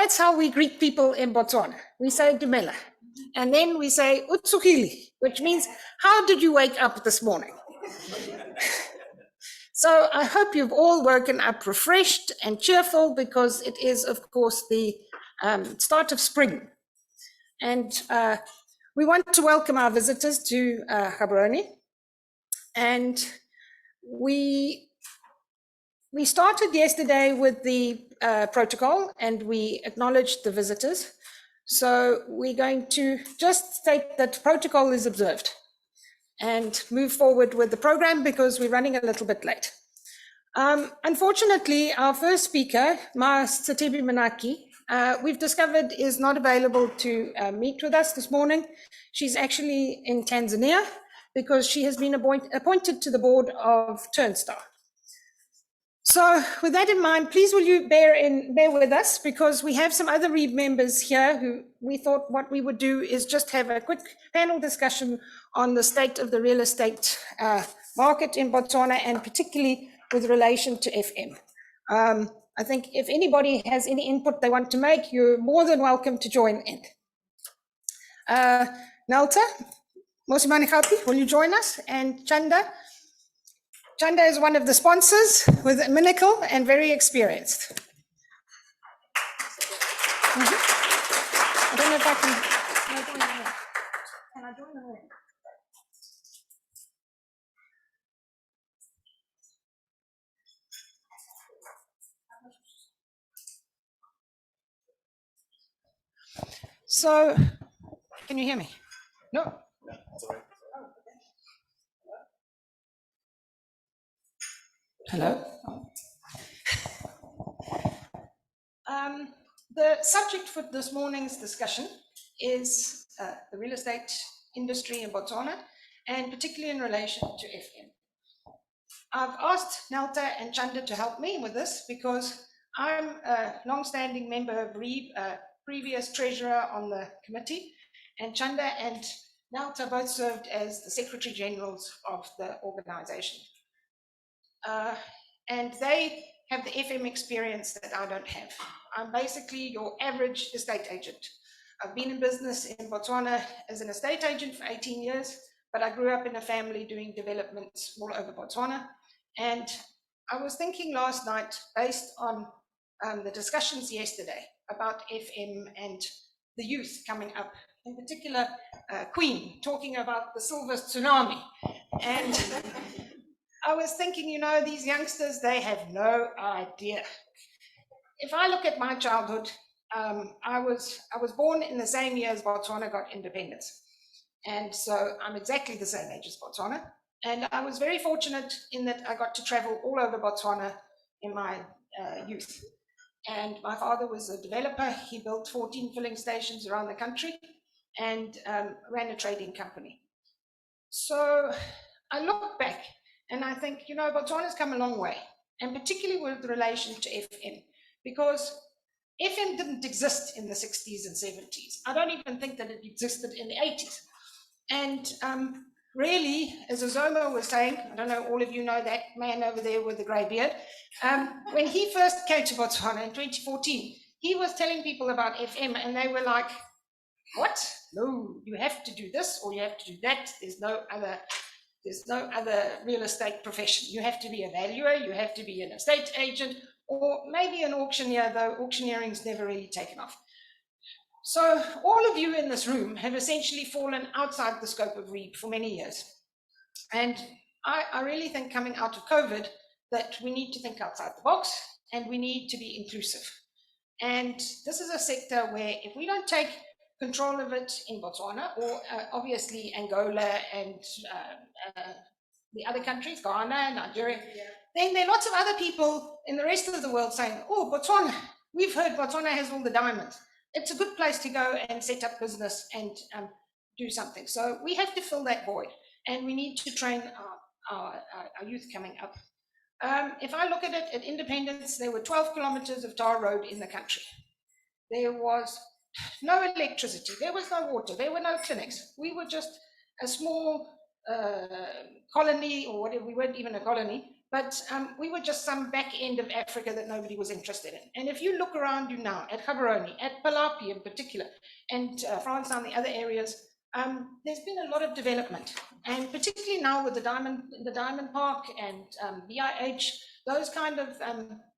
That's how we greet people in Botswana. We say Dumela. And then we say Utsukili, which means, how did you wake up this morning? So I hope you've all woken up refreshed and cheerful, because it is, of course, the start of spring. And we want to welcome our visitors to Gaborone. And we started yesterday with the protocol, and we acknowledged the visitors. So we're going to just state that protocol is observed and move forward with the program, because we're running a little bit late. Unfortunately, our first speaker, Ma Satebi Manaki, we've discovered is not available to meet with us this morning. She's actually in Tanzania because she has been appointed to the board of Turnstar. So with that in mind, please will you bear with us, because we have some other REIB members here who we thought what we would do is just have a quick panel discussion on the state of the real estate market in Botswana, and particularly with relation to FM. I think if anybody has any input they want to make, you're more than welcome to join in. Nalta Mosimane Khapi, will you join us? And Chanda is one of the sponsors with Minical and very experienced. I don't know if I can I join the room? So, can you hear me? No? That's all right. Hello? The subject for this morning's discussion is the real estate industry in Botswana, and particularly in relation to FM. I've asked Nelta and Chanda to help me with this, because I'm a long-standing member of REIB, previous treasurer on the committee, and Chanda and Nelta both served as the secretary generals of the organization. And they have the FM experience that I don't have. I'm basically your average estate agent. I've been in business in Botswana as an estate agent for 18 years, but I grew up in a family doing developments all over Botswana. And I was thinking last night, based on the discussions yesterday about FM and the youth coming up, in particular Queen talking about the silver tsunami. And I was thinking, you know, these youngsters, they have no idea. If I look at my childhood, I was born in the same year as Botswana got independence. And so I'm exactly the same age as Botswana. And I was very fortunate in that I got to travel all over Botswana in my youth. And my father was a developer. He built 14 filling stations around the country and ran a trading company. So I look back and I think, you know, Botswana's come a long way, and particularly with relation to FM, because FM didn't exist in the 60s and 70s. I don't even think that it existed in the 80s. And really, as Azoma was saying, I don't know, all of you know that man over there with the grey beard, when he first came to Botswana in 2014, he was telling people about FM, and they were like, what? No, you have to do this or you have to do that. There's no other real estate profession. You have to be a valuer, you have to be an estate agent, or maybe an auctioneer, though auctioneering's never really taken off. So all of you in this room have essentially fallen outside the scope of REIB for many years. And I really think, coming out of COVID, that we need to think outside the box and we need to be inclusive. And this is a sector where if we don't take control of it in Botswana, or obviously Angola and the other countries, Ghana, Nigeria, then there are lots of other people in the rest of the world saying, oh, Botswana, we've heard Botswana has all the diamonds. It's a good place to go and set up business and do something. So we have to fill that void, and we need to train our youth coming up. If I look at it, at independence, there were 12 kilometers of tar road in the country. There was no electricity, there was no water, there were no clinics. We were just a small colony, or whatever. We weren't even a colony. but we were just some back end of Africa that nobody was interested in. And if you look around you now at Gaborone, at Palapi in particular, and France and the other areas, there's been a lot of development, and particularly now with the Diamond Park and BIH, those kind of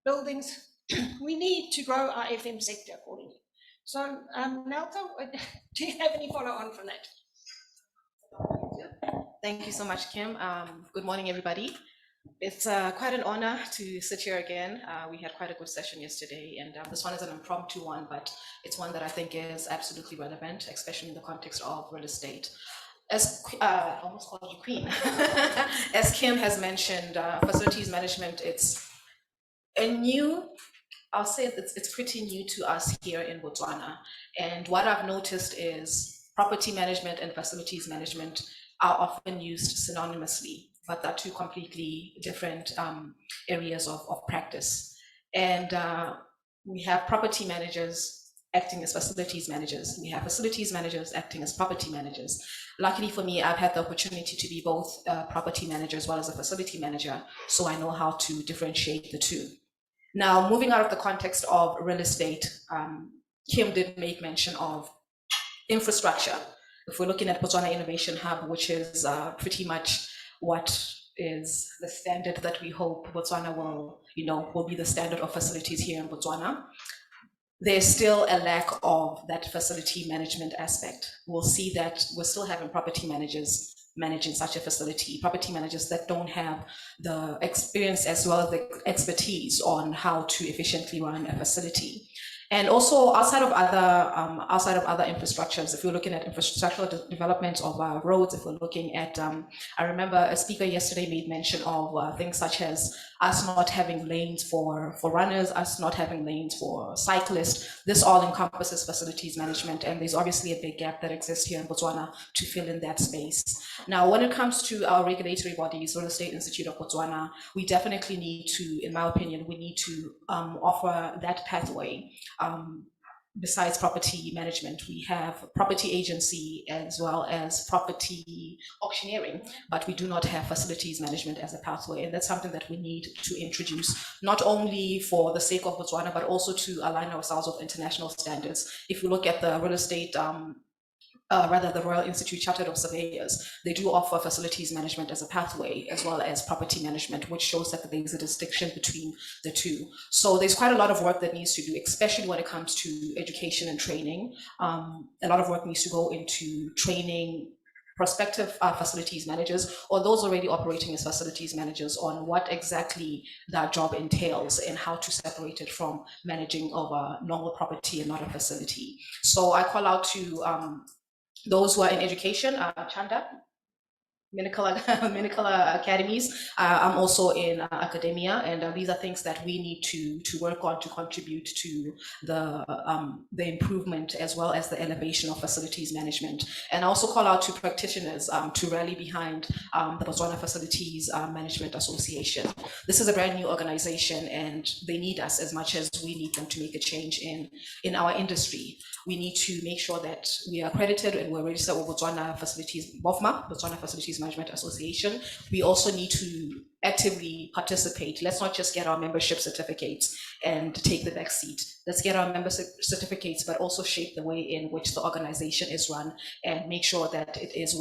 buildings, we need to grow our FM sector accordingly. So, Nelka, do you have any follow-on from that? Thank you so much, Kim. Good morning, everybody. It's quite an honor to sit here again. We had quite a good session yesterday, and this one is an impromptu one, but it's one that I think is absolutely relevant, especially in the context of real estate. As I almost called you Queen. As Kim has mentioned, facilities management, it's a new, I'll say it's pretty new to us here in Botswana. And what I've noticed is property management and facilities management are often used synonymously, but they're two completely different areas of practice. And we have property managers acting as facilities managers. We have facilities managers acting as property managers. Luckily for me, I've had the opportunity to be both a property manager as well as a facility manager, so I know how to differentiate the two. Now, moving out of the context of real estate, Kim did make mention of infrastructure. If we're looking at Botswana Innovation Hub, which is pretty much what is the standard that we hope Botswana will be the standard of facilities here in Botswana, there's still a lack of that facility management aspect. We'll see that we're still having property managers managing such a facility, property managers that don't have the experience as well as the expertise on how to efficiently run a facility. And also outside of other infrastructures, if you're looking at infrastructural development of roads, if we're looking at, I remember a speaker yesterday made mention of things such as us not having lanes for runners, us not having lanes for cyclists. This all encompasses facilities management, and there's obviously a big gap that exists here in Botswana to fill in that space. Now, when it comes to our regulatory bodies, Real Estate Institute of Botswana, we definitely need to, in my opinion, we need to offer that pathway. Besides property management, we have property agency as well as property auctioneering, but we do not have facilities management as a pathway. And that's something that we need to introduce, not only for the sake of Botswana, but also to align ourselves with international standards. If you look at the real estate, the Royal Institute Chartered of Surveyors, they do offer facilities management as a pathway, as well as property management, which shows that there's a distinction between the two. So there's quite a lot of work that needs to do, especially when it comes to education and training. A lot of work needs to go into training prospective facilities managers or those already operating as facilities managers on what exactly that job entails and how to separate it from managing of a normal property and not a facility. So I call out to those who are in education, Chanda, medical academies. I'm also in academia, and these are things that we need to work on to contribute to the improvement as well as the elevation of facilities management. And I also call out to practitioners to rally behind the Botswana Facilities Management Association. This is a brand new organization, and they need us as much as we need them to make a change in our industry. We need to make sure that we are accredited and we're registered with Botswana Facilities, BOFMA, Botswana Facilities Management Association. We also need to actively participate. Let's not just get our membership certificates and take the back seat. Let's get our membership certificates, but also shape the way in which the organization is run and make sure that it is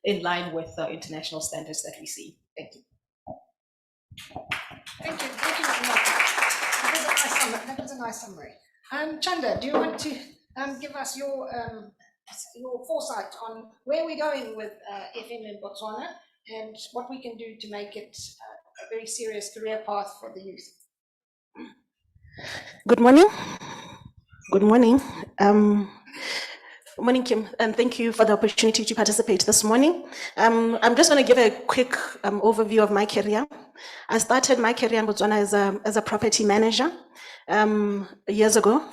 in line with the international standards that we see. Thank you. Thank you. Thank you very much. That was a nice summary. Chanda, do you want to give us your foresight on where we're going with FM in Botswana and what we can do to make it a very serious career path for the youth? Good morning. Good morning. Good morning, Kim, and thank you for the opportunity to participate this morning. I'm just going to give a quick overview of my career. I started my career in Botswana as a property manager many years ago,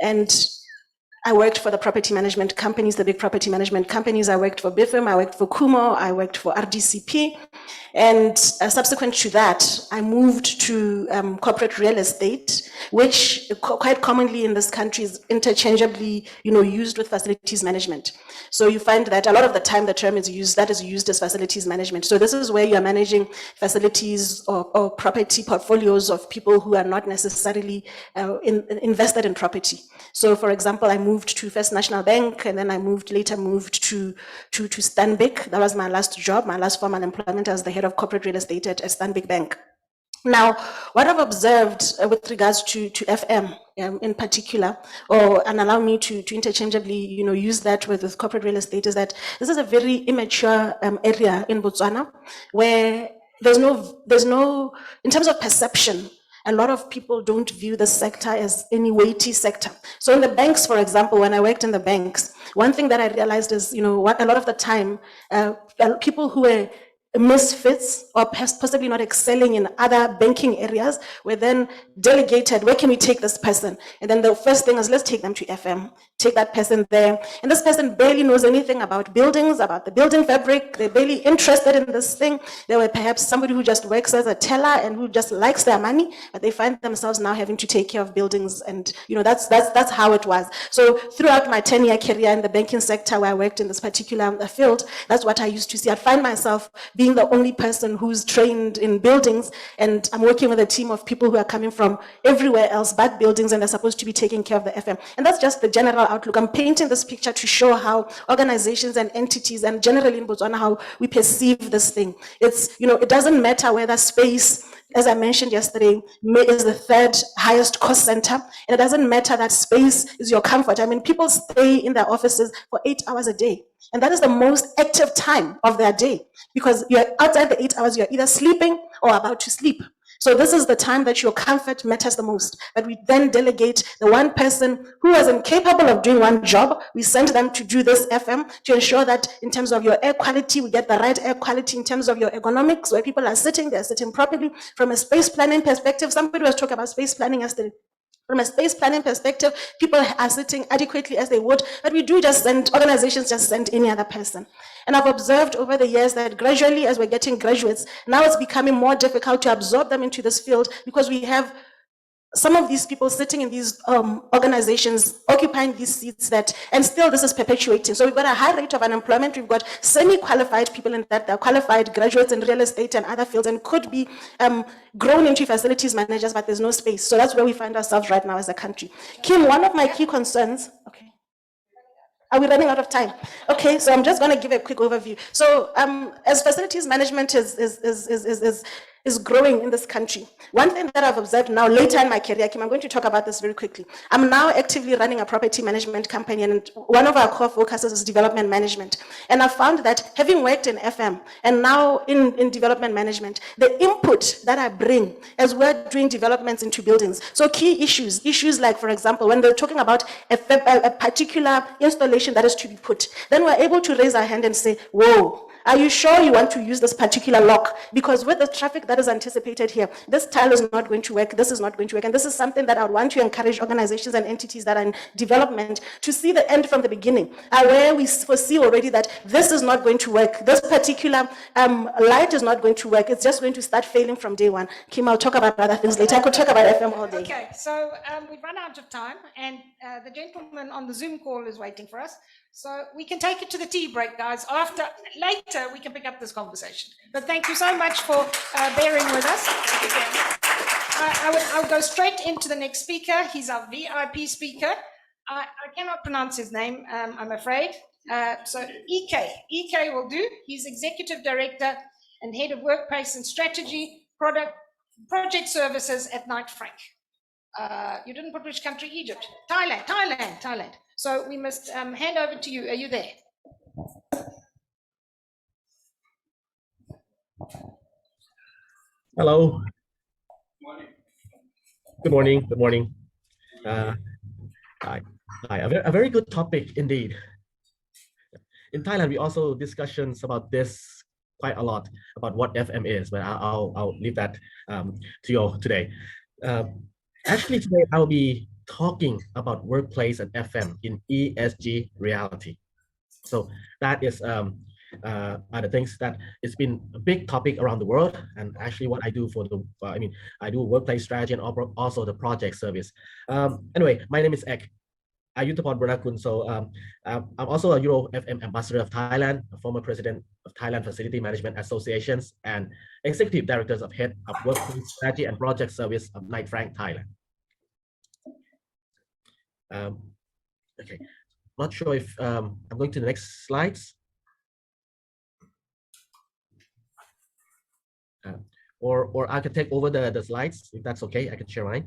and I worked for the property management companies, the big property management companies. I worked for BIFM, I worked for Kumo, I worked for RDCP. And subsequent to that, I moved to corporate real estate, which quite commonly in this country is interchangeably, used with facilities management. So you find that a lot of the time the term is used, that is used as facilities management. So this is where you are managing facilities or property portfolios of people who are not necessarily invested in property. So for example, I moved to First National Bank, and then later moved to Stanbic. That was my last job, my last formal employment as the head of corporate real estate at Stanbic Bank. Now, what I've observed with regards to FM in particular, and allow me to interchangeably, use that with corporate real estate, is that this is a very immature area in Botswana, where there's no, in terms of perception, a lot of people don't view the sector as any weighty sector. So in the banks, for example, when I worked in the banks, one thing that I realized is, what a lot of the time, people who were misfits or possibly not excelling in other banking areas were then delegated, where can we take this person? And then the first thing is, let's take them to FM, take that person there. And this person barely knows anything about buildings, about the building fabric. They're barely interested in this thing. They were perhaps somebody who just works as a teller and who just likes their money, but they find themselves now having to take care of buildings. And that's how it was. So throughout my 10-year career in the banking sector, where I worked in this particular field, that's what I used to see. I'd find myself being the only person who's trained in buildings, and I'm working with a team of people who are coming from everywhere else but buildings, and they're supposed to be taking care of the FM. And that's just the general outlook. I'm painting this picture to show how organizations and entities, and generally in Botswana, how we perceive this thing. It's, it doesn't matter whether space, as I mentioned yesterday, is the third highest cost center. And it doesn't matter that space is your comfort. I mean, people stay in their offices for 8 hours a day. And that is the most active time of their day, because you're outside the 8 hours, you're either sleeping or about to sleep. So this is the time that your comfort matters the most. But we then delegate the one person who is incapable of doing one job. We send them to do this FM to ensure that in terms of your air quality, we get the right air quality. In terms of your ergonomics, where people are sitting, they're sitting properly. From a space planning perspective, somebody was talking about space planning yesterday. From a space planning perspective, people are sitting adequately as they would, but we do just send, organizations just send any other person. And I've observed over the years that gradually, as we're getting graduates, now it's becoming more difficult to absorb them into this field, because we have some of these people sitting in these organizations occupying these seats and still this is perpetuating. So we've got a high rate of unemployment. We've got semi-qualified people in that, they're qualified graduates in real estate and other fields, and could be grown into facilities managers, but there's no space. So that's where we find ourselves right now as a country. Kim, one of my key concerns, okay. Are we running out of time? Okay, so I'm just going to give a quick overview. So as facilities management is growing in this country, one thing that I've observed now later in my career, Kim, I'm going to talk about this very quickly. I'm now actively running a property management company, and one of our core focuses is development management. And I found that having worked in FM and now in development management, the input that I bring as we're doing developments into buildings. So key issues like, for example, when they're talking about a particular installation that is to be put, then we're able to raise our hand and say, whoa, are you sure you want to use this particular lock? Because with the traffic that is anticipated here, this tile is not going to work, this is not going to work. And this is something that I would want to encourage organizations and entities that are in development to see the end from the beginning, where we foresee already that this is not going to work. This particular light is not going to work. It's just going to start failing from day one. Kim, I'll talk about other things later. I could talk about FM all day. Okay, so we've run out of time, and the gentleman on the Zoom call is waiting for us. So we can take it to the tea break, guys. Later, we can pick up this conversation. But thank you so much for bearing with us. I'll go straight into the next speaker. He's our VIP speaker. I cannot pronounce his name, I'm afraid. So EK will do. He's Executive Director and Head of Workplace and Strategy, Project Services at Knight Frank. You didn't put which country? Egypt. Thailand. So we must hand over to you. Are you there? Hello. Good morning. Hi. A very good topic indeed. In Thailand, we also discussions about this quite a lot, about what FM is, but I'll leave that to you today. Actually, today I'll be talking about workplace and FM in ESG reality. So that is are the things that it's been a big topic around the world. And actually what I do for the, I do workplace strategy and also the project service. Anyway, my name is Ek. Ayuthapon Burakun. So I'm also a Euro FM ambassador of Thailand, a former president of Thailand Facility Management Associations, and executive directors of head of workplace strategy and project service of Knight Frank Thailand. Okay, not sure if I'm going to the next slides. Or I can take over the slides if that's okay. I can share mine.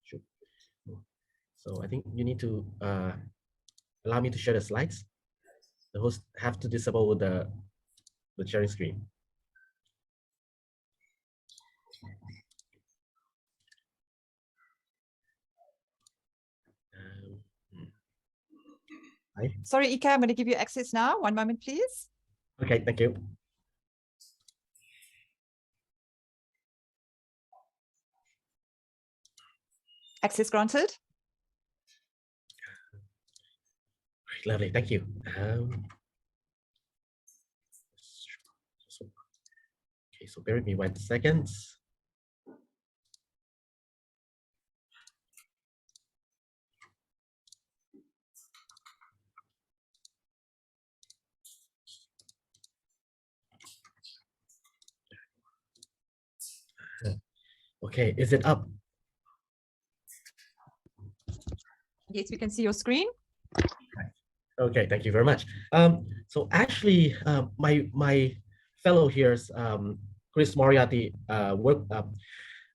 Sure. So I think you need to allow me to share the slides. The host have to disable the sharing screen. Sorry, Ika, I'm going to give you access now. One moment, please. Okay, thank you. Access granted. Lovely, thank you. Okay, so bear with me 1 second. Okay, is it up? Yes, we can see your screen. Okay, thank you very much. So actually, my fellow here's Chris Moriarty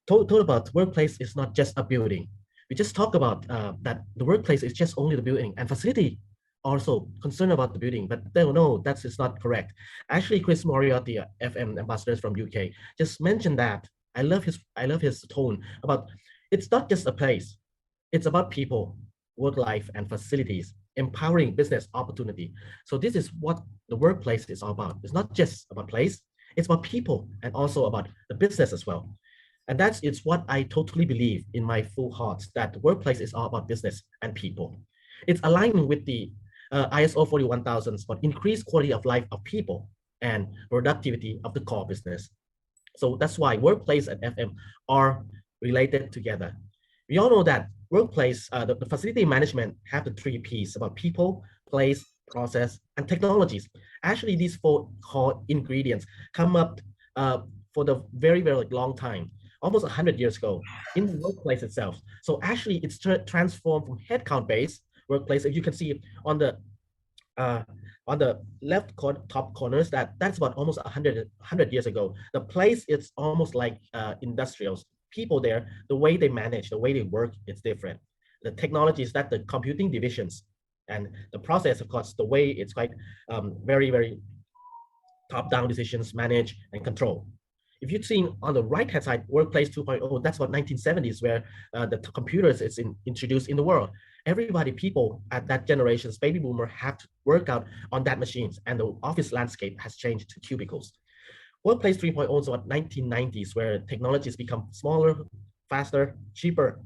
told about workplace is not just a building. We just talked about that the workplace is just only the building, and facility also concerned about the building, but no, that is not correct. Actually, Chris Moriarty, FM ambassador from UK, just mentioned that. I love his tone about it's not just a place, it's about people, work life, and facilities, empowering business opportunity. So this is what the workplace is all about. It's not just about place, it's about people and also about the business as well. And it's what I totally believe in my full heart, that the workplace is all about business and people. It's aligning with the ISO 41000 for increased quality of life of people and productivity of the core business. So that's why workplace and FM are related together. We all know that workplace, the facility management have the 3 Ps about people, place, process, and technologies. Actually, these 4 core ingredients come up for the very, very long time, almost 100 years ago in the workplace itself. So actually, it's transformed from headcount-based workplace. If you can see on the left top corners, that's about almost 100 years ago. The place is almost like industrials. People there, the way they manage, the way they work, it's different. The technology is that the computing divisions, and the process, of course, the way it's quite very, very top-down decisions, manage and control. If you've seen on the right-hand side, Workplace 2.0, that's about 1970s, where the computers is introduced in the world. Everybody, people at that generation's baby boomer have to work out on that machines, and the office landscape has changed to cubicles. Workplace 3.0 is about 1990s, where technologies become smaller, faster, cheaper,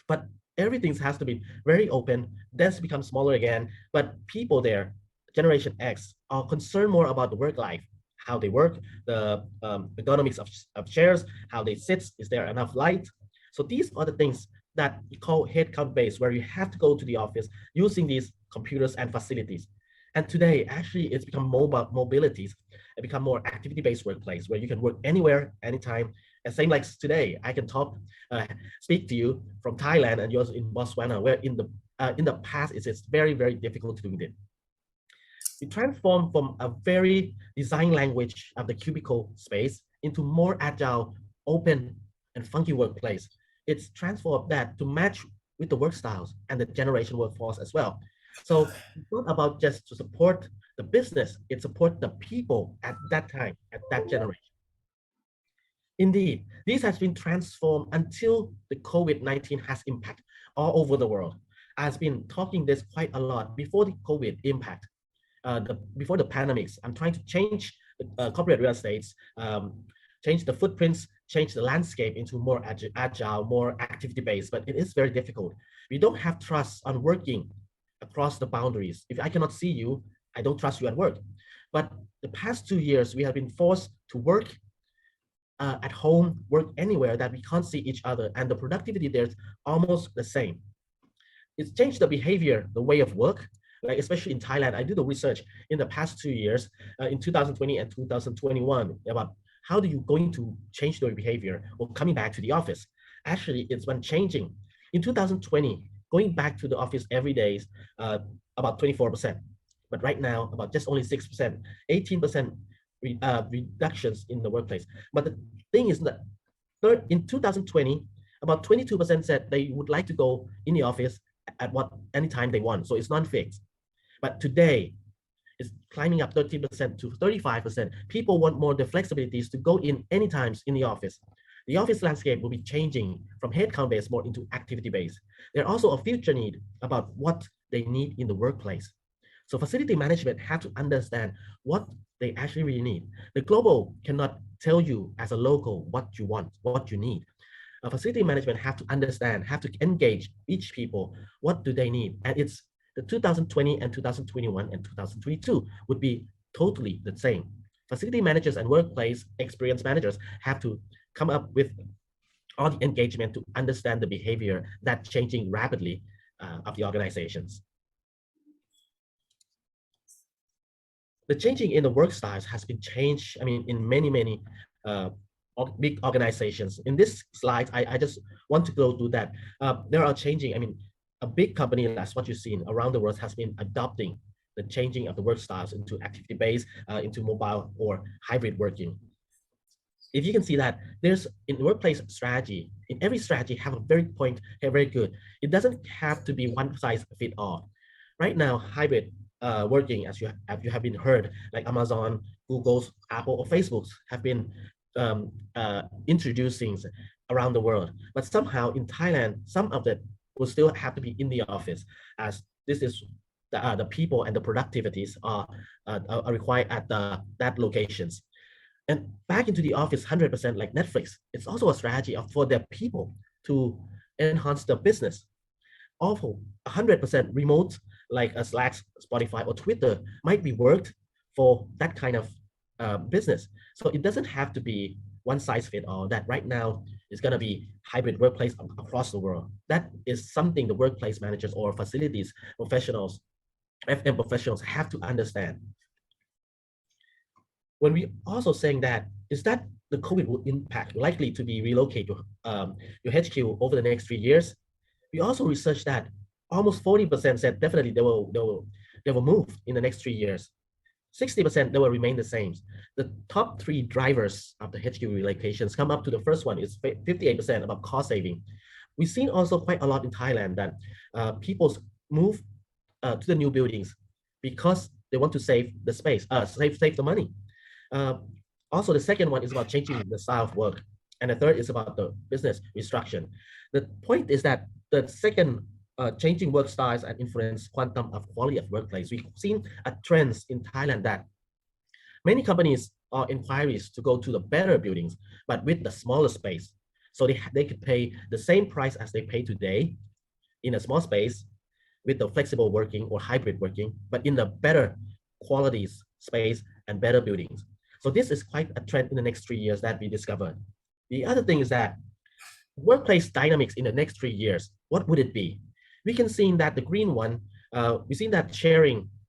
but everything has to be very open. Desks become smaller again, but people there, Generation X, are concerned more about the work life, how they work, the ergonomics of chairs, how they sit, is there enough light? So these are the things that we call headcount based, where you have to go to the office using these computers and facilities. And today, actually, it's become mobilities. It become more activity-based workplace where you can work anywhere, anytime. And same like today, I can speak to you from Thailand and you're in Botswana, where in the past it's very, very difficult to do it. We transform from a very design language of the cubicle space into more agile, open, and funky workplace. It's transformed that to match with the work styles and the generation workforce as well. So it's not about just to support the business, it supports the people at that time, at that generation. Indeed, this has been transformed until the COVID-19 has impact all over the world. I've been talking this quite a lot before the COVID impact, before the pandemics. I'm trying to change corporate real estates change the footprints, change the landscape into more agile, more activity-based, but it is very difficult. We don't have trust on working across the boundaries. If I cannot see you, I don't trust you at work. But the past 2 years, we have been forced to work at home, work anywhere that we can't see each other, and the productivity there is almost the same. It's changed the behavior, the way of work, like especially in Thailand. I did the research in the past 2 years, in 2020 and 2021, about how do you going to change their behavior or coming back to the office. Actually, it's been changing. In 2020, going back to the office every day is about 24%. But right now, about just only 6%, 18% reductions in the workplace. But the thing is that in 2020, about 22% said they would like to go in the office at anytime they want. So it's non-fixed. But today, it's climbing up 13% to 35%. People want more the flexibilities to go in any times in the office. The office landscape will be changing from headcount-based more into activity-based. There's also a future need about what they need in the workplace. So facility management have to understand what they actually really need. The global cannot tell you as a local what you want, what you need. Facility management have to understand, have to engage each people, what do they need? And it's the 2020 and 2021 and 2022 would be totally the same. Facility managers and workplace experience managers have to come up with all the engagement to understand the behavior that's changing rapidly of the organizations. The changing in the work styles has been changed, I mean, in many big organizations. In this slide, I just want to go through that. There are changing, I mean, a big company, that's what you've seen around the world, has been adopting the changing of the work styles into activity-based, into mobile or hybrid working. If you can see that there's in workplace strategy, in every strategy have a very good. It doesn't have to be one size fit all. Right now, hybrid working, as you have been heard, like Amazon, Google's, Apple, or Facebook's have been introducing around the world. But somehow in Thailand, some of it will still have to be in the office, as this is the people and the productivities are required at that locations. And back into the office 100% like Netflix, it's also a strategy for their people to enhance their business. Also, 100% remote, like a Slack, Spotify, or Twitter might be worked for that kind of business. So it doesn't have to be one size fit all. That right now is going to be hybrid workplace across the world. That is something the workplace managers or facilities professionals, FM professionals have to understand. When we also saying that, is that the COVID will impact likely to be relocated to your HQ over the next 3 years? We also researched that almost 40% said definitely they will move in the next 3 years. 60% they will remain the same. The top 3 drivers of the HQ relocations come up to the first one is 58% about cost saving. We've seen also quite a lot in Thailand that people move to the new buildings because they want to save the space, save the money. Also, the second one is about changing the style of work. And the third is about the business restructuring. The point is that the second changing work styles and influence quantum of quality of workplace. We've seen a trend in Thailand that many companies are inquiries to go to the better buildings, but with the smaller space. So they could pay the same price as they pay today in a small space with the flexible working or hybrid working, but in the better qualities space and better buildings. So this is quite a trend in the next 3 years that we discovered. The other thing is that workplace dynamics in the next 3 years, what would it be? We can see that the green one, we've seen that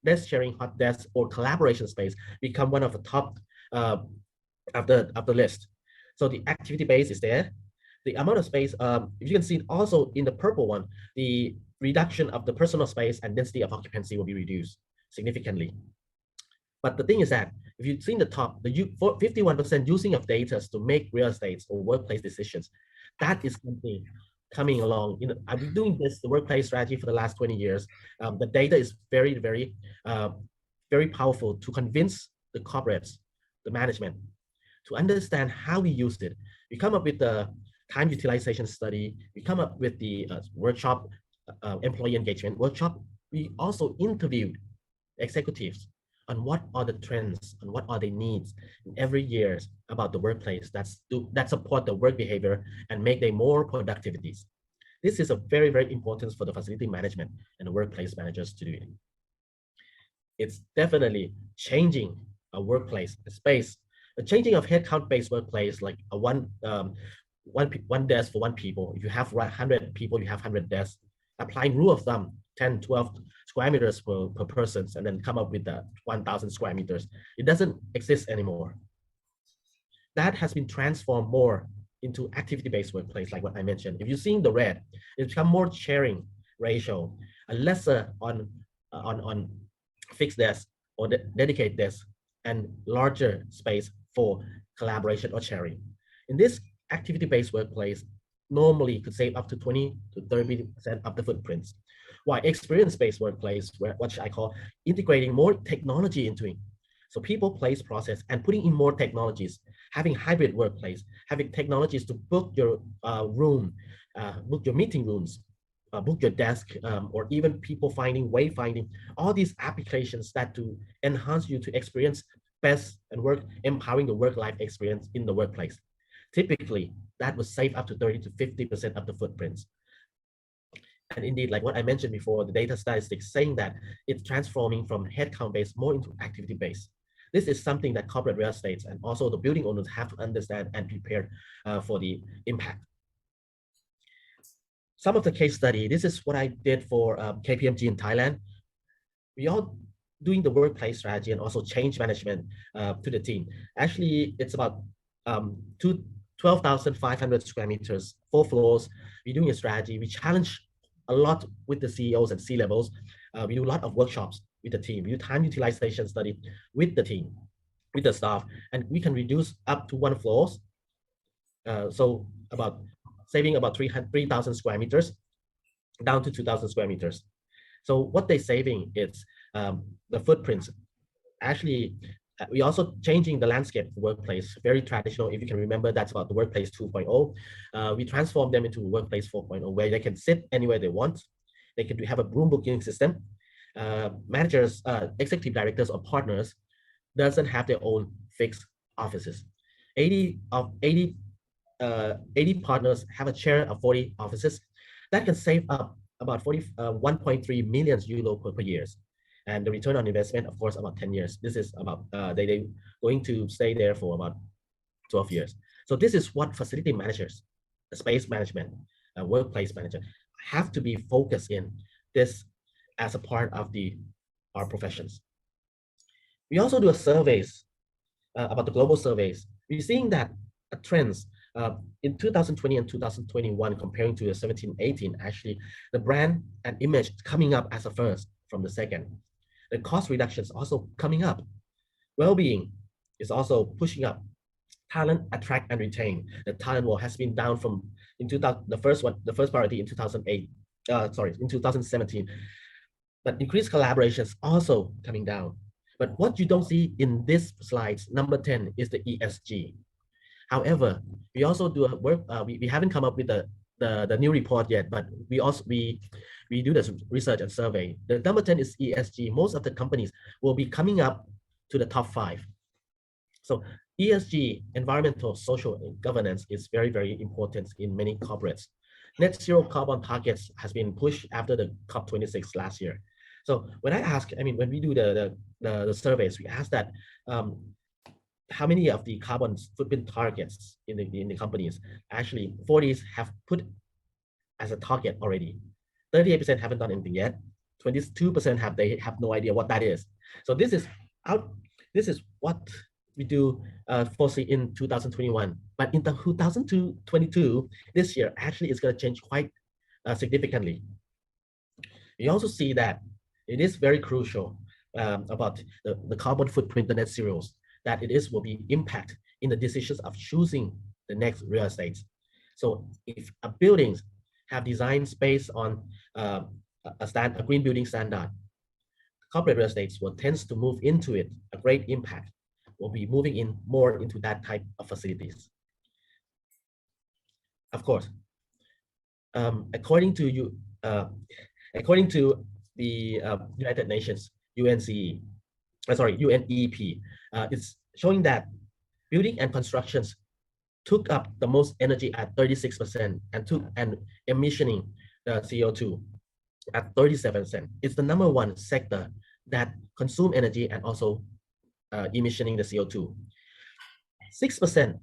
desk sharing, hot desk, or collaboration space become one of the top of the list. So the activity base is there. The amount of space, if you can see also in the purple one, the reduction of the personal space and density of occupancy will be reduced significantly. But the thing is that if you've seen the top, the 51% using of data to make real estate or workplace decisions, that is something coming along. I've been doing the workplace strategy for the last 20 years. The data is very, very powerful to convince the corporates, the management, to understand how we used it. We come up with the time utilization study. We come up with the workshop, employee engagement workshop. We also interviewed executives on what are the trends and what are the needs in every year about the workplace that support the work behavior and make them more productivities. This is a very, very important for the facility management and the workplace managers to do it. It's definitely changing a workplace a space, a changing of headcount-based workplace, like a one desk for one people. If you have 100 people, you have 100 desks. Applying rule of thumb, 10, 12 square meters per person, and then come up with the 1,000 square meters. It doesn't exist anymore. That has been transformed more into activity-based workplace, like what I mentioned. If you're seeing the red, it's become more sharing ratio, a lesser on fixed desk or dedicated desk, and larger space for collaboration or sharing. In this activity-based workplace, normally could save up to 20 to 30% of the footprints. While experience-based workplace, where what I call integrating more technology into it. So people, place, process, and putting in more technologies, having hybrid workplace, having technologies to book your room, book your meeting rooms, book your desk, or even people wayfinding, all these applications that to enhance you to experience best and empowering the work-life experience in the workplace. Typically, that would save up to 30 to 50% of the footprints. And indeed, like what I mentioned before, the data statistics saying that it's transforming from headcount-based more into activity-based. This is something that corporate real estate and also the building owners have to understand and prepare for the impact. Some of the case study, this is what I did for KPMG in Thailand. We are doing the workplace strategy and also change management to the team. Actually, it's about 12,500 square meters, 4 floors. We're doing a strategy. We challenge a lot with the CEOs and C-levels. We do a lot of workshops with the team. We do time utilization study with the team, with the staff, and we can reduce up to 1 floors. So about saving about 3,000 square meters down to 2,000 square meters. So what they're saving is the footprints. Actually, we also changing the landscape of the workplace, very traditional. If you can remember, that's about the workplace 2.0. We transform them into workplace 4.0, where they can sit anywhere they want. They can have a room booking system. Managers, executive directors or partners doesn't have their own fixed offices. 80 partners have a share of 40 offices. That can save up about 1.3 million euro per year. And the return on investment, of course, about 10 years. This is about, they're going to stay there for about 12 years. So this is what facility managers, space management, workplace manager have to be focused in this as a part of our professions. We also do a surveys about the global surveys. We're seeing that trends in 2020 and 2021, comparing to the 17-18, actually, the brand and image coming up as a first from the second. The cost reductions also coming up. Well-being is also pushing up. Talent, attract and retain. The talent wall has been down from the first priority in 2008. In 2017. But increased collaborations also coming down. But what you don't see in this slides, number 10, is the ESG. However, we also do a work. We haven't come up with the new report yet, but we do this research and survey. The number 10 is ESG. Most of the companies will be coming up to the top 5. So ESG, environmental, social, and governance, is very, very important in many corporates. Net zero carbon targets has been pushed after the COP26 last year. So when I ask, when we do the surveys, we ask that how many of the carbon footprint targets in the companies, actually 40s have put as a target already. 38% haven't done anything yet. 22% they have no idea what that is. So this is what we do foresee in 2021. But in 2022, this year, actually it's going to change quite significantly. We also see that it is very crucial about the carbon footprint, the net zeros, that will be impact in the decisions of choosing the next real estate. So if buildings have designs based on a green building standard, corporate real estates will tend to move into it. A great impact will be moving in more into that type of facilities. Of course, according to the United Nations, UNCE, UNEP, it's showing that building and constructions took up the most energy at 36% and emissioning the CO2 at 37%. It's the number one sector that consume energy and also emissioning the CO2. 6%,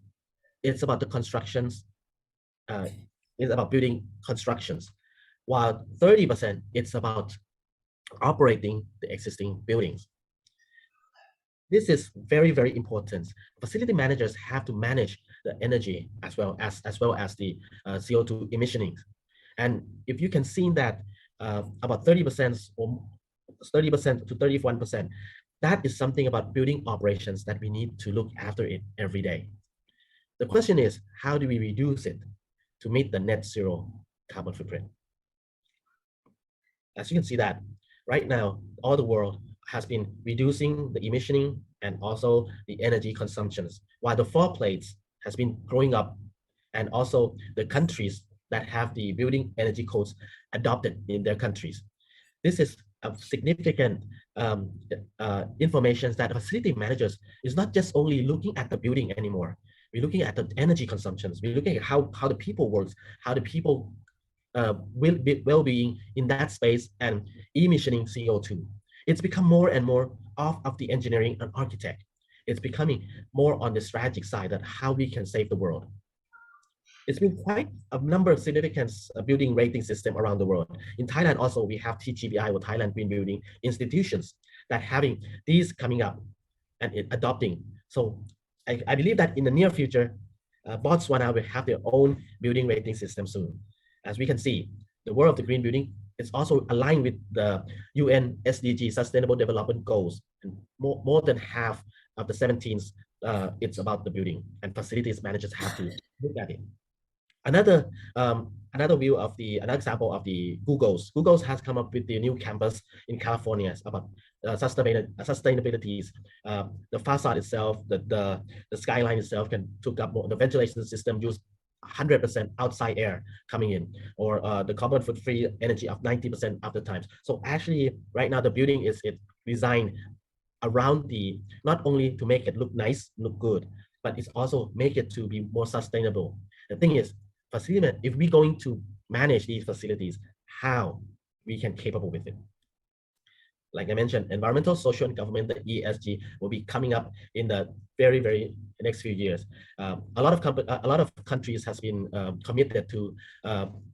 it's about the constructions, it's about building constructions, while 30%, it's about operating the existing buildings. This is very, very important. Facility managers have to manage the energy as well as the CO2 emissioning. And if you can see that about 30% or 30% to 31%, that is something about building operations that we need to look after it every day. The question is, how do we reduce it to meet the net zero carbon footprint? As you can see that right now, all the world has been reducing the emissioning and also the energy consumptions, while the floor plates has been growing up, and also the countries that have the building energy codes adopted in their countries. This is a significant information that facility managers is not just only looking at the building anymore. We're looking at the energy consumptions. We're looking at how the people works, how the people well-being in that space and emissioning CO2. It's become more and more of the engineering and architect. It's becoming more on the strategic side of how we can save the world. It's been quite a number of significant building rating system around the world. In Thailand also, we have TGBI or Thailand Green Building institutions that having these coming up and adopting. So I believe that in the near future, Botswana will have their own building rating system soon. As we can see, the world of the green building is also aligned with the UN SDG Sustainable Development Goals. And more than half of the 17s, it's about the building, and facilities managers have to look at it. Another example of the Google's has come up with the new campus in California about sustainability. The facade itself, the skyline itself can took up more. The ventilation system use 100% outside air coming in, or the carbon footprint energy of 90% of the times. So actually, right now the building is designed around the not only to make it look nice, look good, but it's also make it to be more sustainable. The thing is, facility, if we're going to manage these facilities, how we can capable with it. Like I mentioned, environmental, social, and government, the ESG will be coming up in the very next few years. A lot of countries has been committed to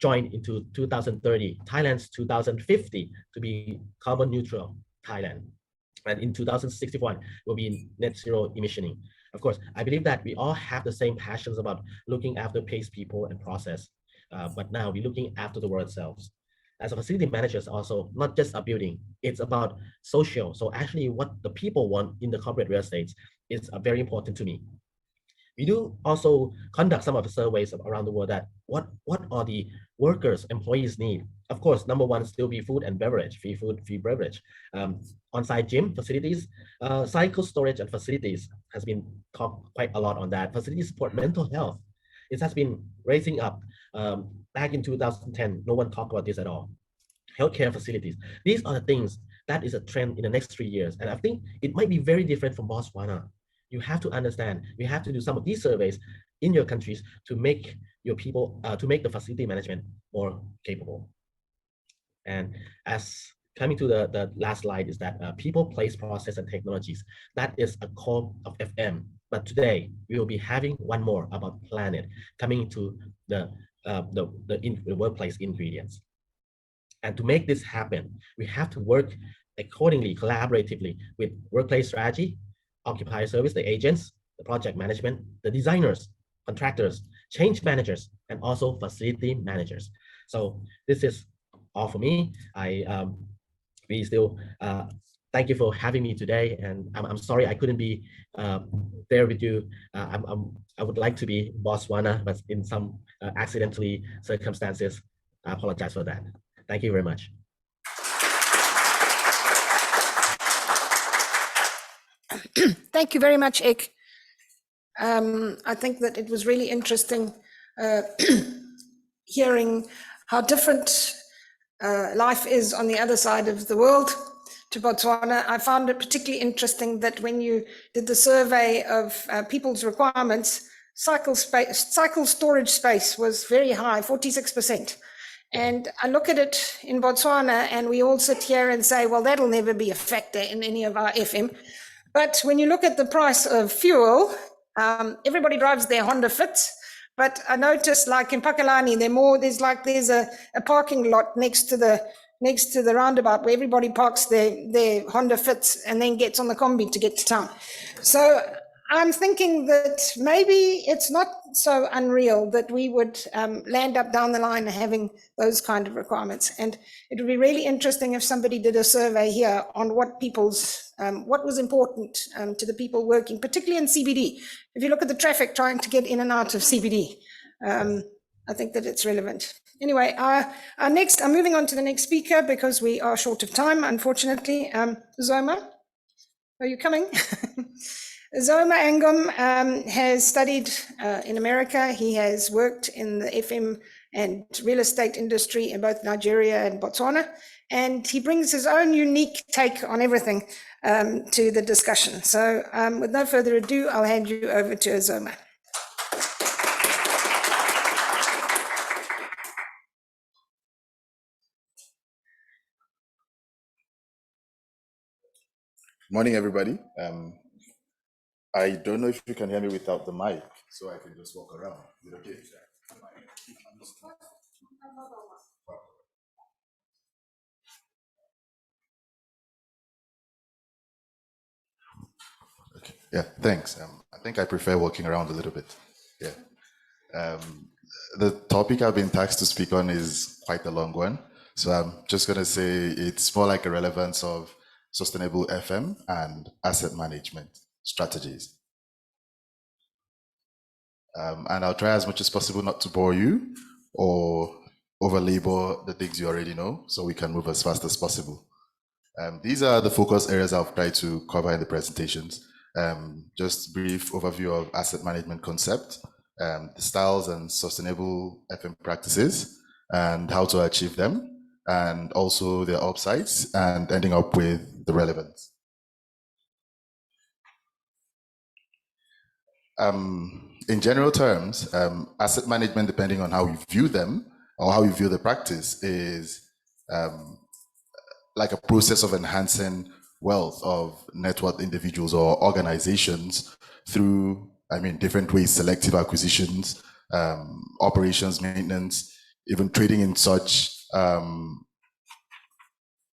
join into 2030, Thailand's 2050 to be carbon neutral Thailand, and in 2061 will be net zero emissioning. Of course, I believe that we all have the same passions about looking after pace, people, and process, but now we're looking after the world itself. As a facility manager, is also not just a building, it's about social. So actually what the people want in the corporate real estate is very important to me. We do also conduct some of the surveys around the world that what are the workers, employees need. Of course, number one still be food and beverage, free food, free beverage. On-site gym facilities, cycle storage and facilities has been talked quite a lot on that. Facilities support mental health. It has been raising up. Back in 2010, no one talked about this at all. Healthcare facilities. These are the things that is a trend in the next 3 years. And I think it might be very different from Botswana. You have to understand, we have to do some of these surveys in your countries to make your people, to make the facility management more capable. And as coming to the last slide is that people, place, process, and technologies. That is a core of FM. But today we will be having one more about planet coming to the workplace ingredients. And to make this happen, we have to work accordingly, collaboratively with workplace strategy, occupier service, the agents, the project management, the designers, contractors, change managers, and also facility managers. So this is all for me. We still thank you for having me today, and I'm sorry I couldn't be there with you. I would like to be in Botswana, but in some accidentally circumstances, I apologize for that. Thank you very much. Thank you very much, Ek. I think that it was really interesting hearing how different life is on the other side of the world to Botswana. I found it particularly interesting that when you did the survey of people's requirements, cycle storage space was very high, 46%. And I look at it in Botswana and we all sit here and say, well, that'll never be a factor in any of our FM. But when you look at the price of fuel, everybody drives their Honda Fits. But I noticed, like in Pakalani, there's a parking lot next to the roundabout where everybody parks their Honda Fits and then gets on the combi to get to town. So I'm thinking that maybe it's not so unreal that we would land up down the line having those kind of requirements. And it would be really interesting if somebody did a survey here on what was important to the people working, particularly in CBD. If you look at the traffic trying to get in and out of CBD, I think that it's relevant. Anyway, I'm moving on to the next speaker because we are short of time, unfortunately. Zoma, are you coming? Zoma Angom has studied in America. He has worked in the FM and real estate industry in both Nigeria and Botswana, and he brings his own unique take on everything to the discussion. So with no further ado, I'll hand you over to Zoma. Morning, everybody. I don't know if you can hear me without the mic, so I can just walk around. Is it okay? Okay. Yeah, thanks. I think I prefer walking around a little bit. Yeah. The topic I've been tasked to speak on is quite a long one, so I'm just going to say it's more like a relevance of sustainable FM and asset management strategies. And I'll try as much as possible not to bore you or over-labor the things you already know, so we can move as fast as possible. These are the focus areas I've tried to cover in the presentations. Just brief overview of asset management concept, the styles and sustainable FM practices, and how to achieve them, and also their upsides, and ending up with the relevance. In general terms, asset management, depending on how you view them or how you view the practice, is like a process of enhancing wealth of net worth individuals or organizations through, different ways: selective acquisitions, operations, maintenance, even trading in such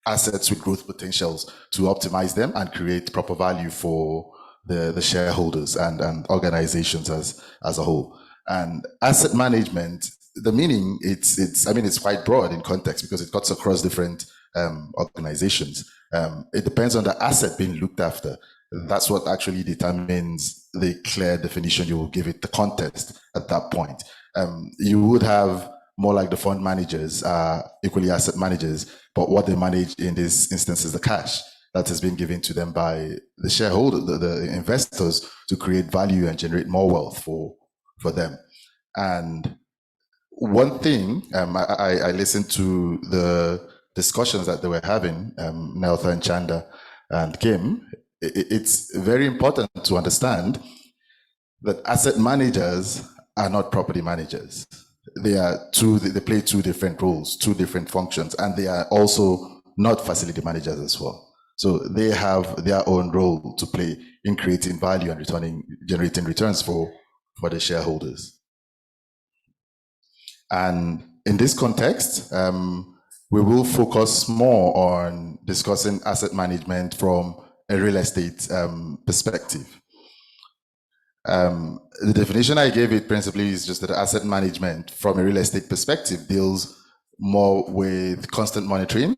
assets with growth potentials to optimize them and create proper value for the shareholders and organizations as a whole. And asset management, the meaning, it's quite broad in context because it cuts across different organizations. It depends on the asset being looked after. That's what actually determines the clear definition you will give it, the context at that point. You would have more like the fund managers, equally asset managers, but what they manage in this instance is the cash that has been given to them by the shareholder, the investors, to create value and generate more wealth for them. And one thing, I listened to the discussions that they were having, Neltha and Chanda and Kim. It's very important to understand that asset managers are not property managers. They play two different roles, two different functions, and they are also not facility managers as well. So they have their own role to play in creating value and generating returns for the shareholders. And in this context, we will focus more on discussing asset management from a real estate perspective. The definition I gave it principally is just that asset management from a real estate perspective deals more with constant monitoring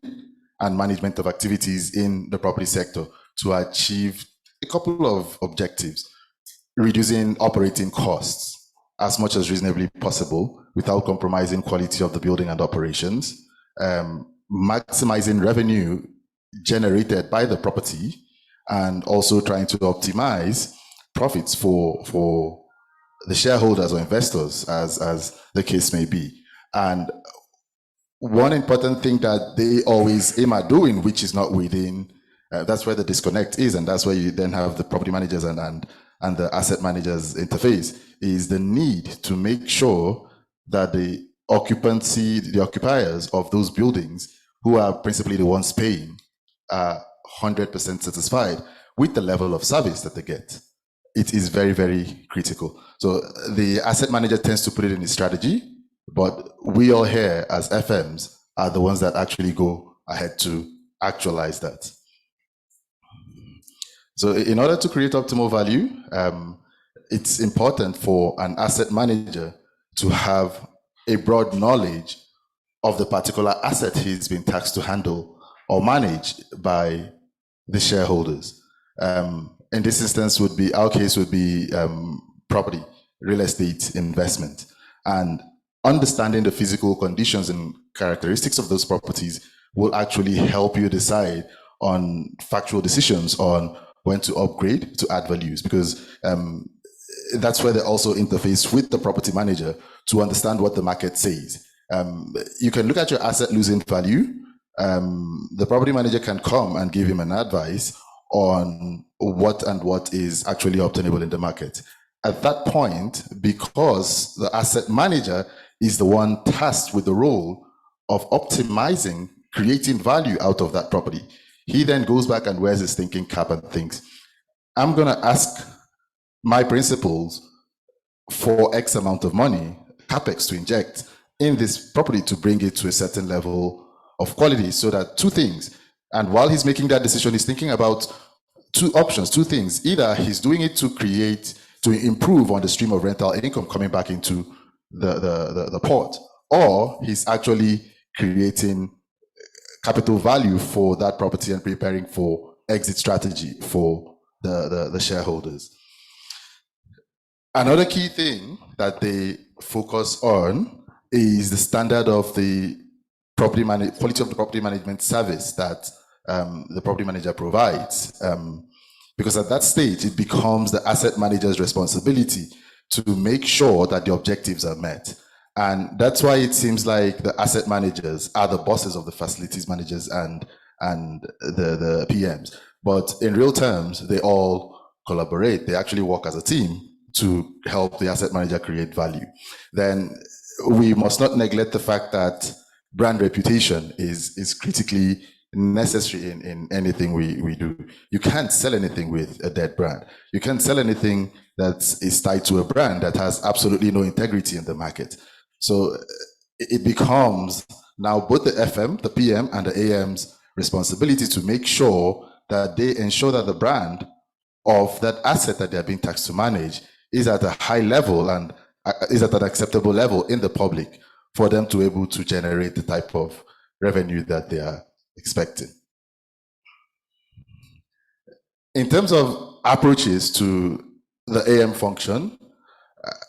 and management of activities in the property sector to achieve a couple of objectives: reducing operating costs as much as reasonably possible without compromising quality of the building and operations, maximizing revenue generated by the property, and also trying to optimize profits for the shareholders or investors, as the case may be. And one important thing that they always aim at doing, which is not within That's where the disconnect is, and that's where you then have the property managers and the asset managers interface, is the need to make sure that the occupiers of those buildings, who are principally the ones paying, are 100% satisfied with the level of service that they get. It is very, very critical. So the asset manager tends to put it in his strategy, but we all here as FMs are the ones that actually go ahead to actualize that. So in order to create optimal value, it's important for an asset manager to have a broad knowledge of the particular asset he's been tasked to handle or manage by the shareholders. In this instance, our case would be property, real estate investment, and understanding the physical conditions and characteristics of those properties will actually help you decide on factual decisions on when to upgrade to add values, because that's where they also interface with the property manager to understand what the market says. You can look at your asset losing value. The property manager can come and give him an advice on what is actually obtainable in the market. At that point, because the asset manager is the one tasked with the role of optimizing, creating value out of that property, he then goes back and wears his thinking cap and thinks, I'm going to ask my principals for X amount of money, capex, to inject in this property to bring it to a certain level of quality, so that two things. And while he's making that decision, he's thinking about two options, two things. Either he's doing it to improve on the stream of rental income coming back into the port, or he's actually creating capital value for that property and preparing for exit strategy for the shareholders. Another key thing that they focus on is the standard of the quality of the property management service that the property manager provides. Because at that stage, it becomes the asset manager's responsibility to make sure that the objectives are met. And that's why it seems like the asset managers are the bosses of the facilities managers and the PMs. But in real terms, they all collaborate. They actually work as a team to help the asset manager create value. Then we must not neglect the fact that brand reputation is critically necessary in anything we do. You can't sell anything with a dead brand. You can't sell anything that is tied to a brand that has absolutely no integrity in the market. So it becomes now both the FM, the PM, and the AM's responsibility to make sure that they ensure that the brand of that asset that they're being taxed to manage is at a high level and is at an acceptable level in the public for them to be able to generate the type of revenue that they are expecting. In terms of approaches to the AM function,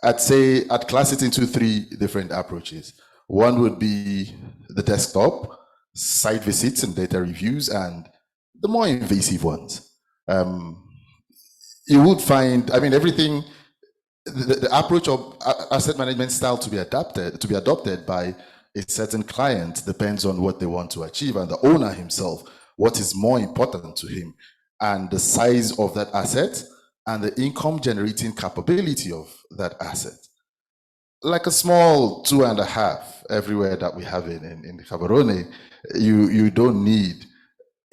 I'd class it into three different approaches. One would be the desktop, site visits and data reviews, and the more invasive ones. You would find, everything, the approach of asset management style to be adopted by a certain client depends on what they want to achieve, and the owner himself, what is more important to him, and the size of that asset and the income generating capability of that asset. Like a small 2.5 everywhere that we have in Gaborone, you don't need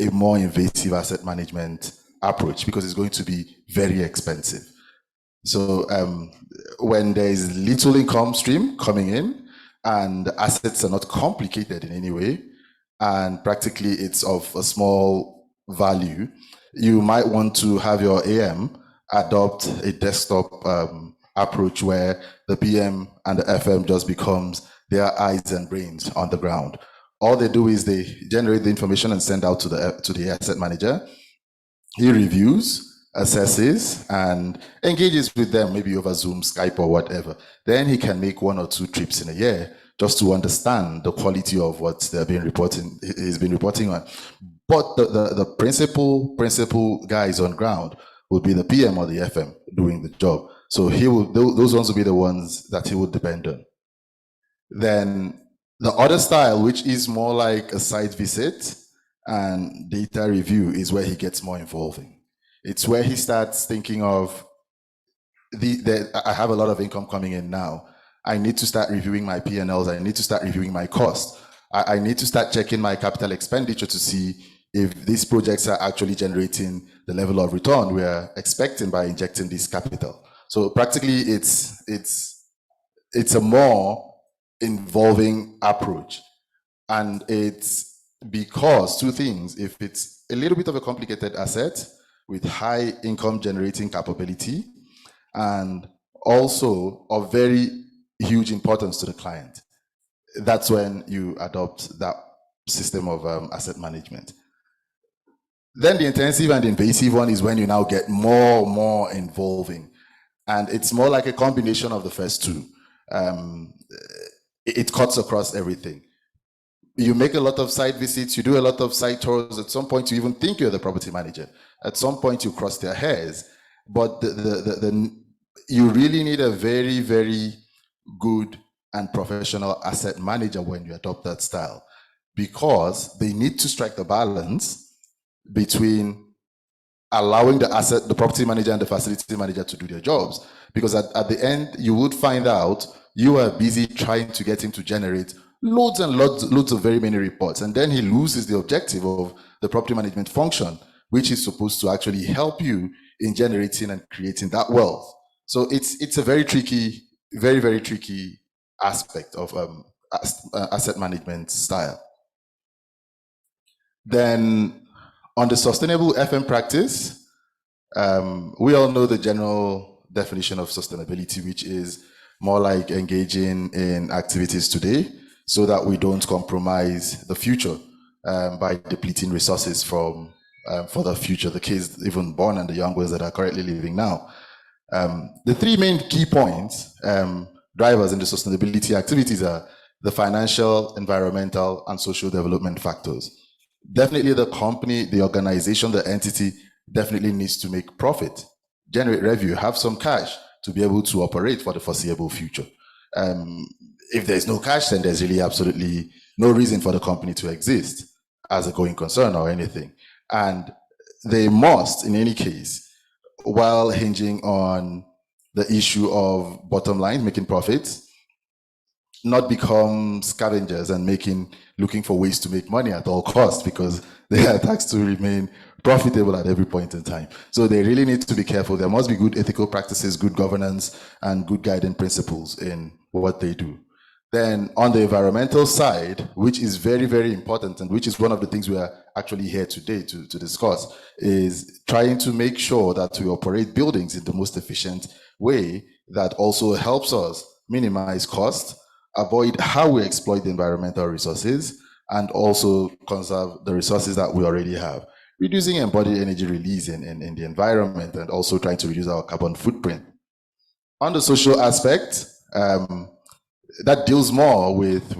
a more invasive asset management approach because it's going to be very expensive. So when there is little income stream coming in and the assets are not complicated in any way, and practically it's of a small value, you might want to have your AM adopt a desktop approach where the PM and the FM just becomes their eyes and brains on the ground. All they do is they generate the information and send out to the asset manager. He reviews, assesses, and engages with them, maybe over Zoom, Skype, or whatever. Then he can make 1 or 2 trips in a year just to understand the quality of what he's been reporting on. But the principal guys on ground will be the PM or the FM doing the job. So those ones will be the ones that he would depend on. Then the other style, which is more like a site visit and data review is where he gets more involving. It's where he starts thinking of, I have a lot of income coming in now. I need to start reviewing my P&Ls. I need to start reviewing my costs. I need to start checking my capital expenditure to see if these projects are actually generating the level of return we are expecting by injecting this capital. So practically it's a more involving approach. And it's because two things: if it's a little bit of a complicated asset with high income generating capability, and also of very huge importance to the client, that's when you adopt that system of asset management. Then the intensive and invasive one is when you now get more involving, and it's more like a combination of the first two. It cuts across everything. You make a lot of site visits, you do a lot of site tours. At some point, you even think you're the property manager. At some point, you cross their hairs. But you really need a very, very good and professional asset manager when you adopt that style, because they need to strike the balance between allowing the property manager and the facility manager to do their jobs. Because at the end, you would find out you are busy trying to get him to generate loads and loads of very many reports. And then he loses the objective of the property management function, which is supposed to actually help you in generating and creating that wealth. So it's a very tricky, very, very tricky aspect of asset management style. Then on the sustainable FM practice, we all know the general definition of sustainability, which is more like engaging in activities today so that we don't compromise the future by depleting resources for the future, the kids even born and the young ones that are currently living now. The three main key points, drivers in the sustainability activities, are the financial, environmental, and social development factors. Definitely the company, the organization, the entity definitely needs to make profit, generate revenue, have some cash to be able to operate for the foreseeable future. If there's no cash, then there's really absolutely no reason for the company to exist as a going concern or anything. And they must, in any case, while hinging on the issue of bottom line, making profits, not become scavengers and looking for ways to make money at all costs, because they are taxed to remain profitable at every point in time. So they really need to be careful. There must be good ethical practices, good governance, and good guiding principles in what they do. Then on the environmental side, which is very, very important, and which is one of the things we are actually here today to discuss, is trying to make sure that we operate buildings in the most efficient way that also helps us minimize cost, avoid how we exploit the environmental resources, and also conserve the resources that we already have. Reducing embodied energy release in the environment, and also trying to reduce our carbon footprint. On the social aspect, that deals more with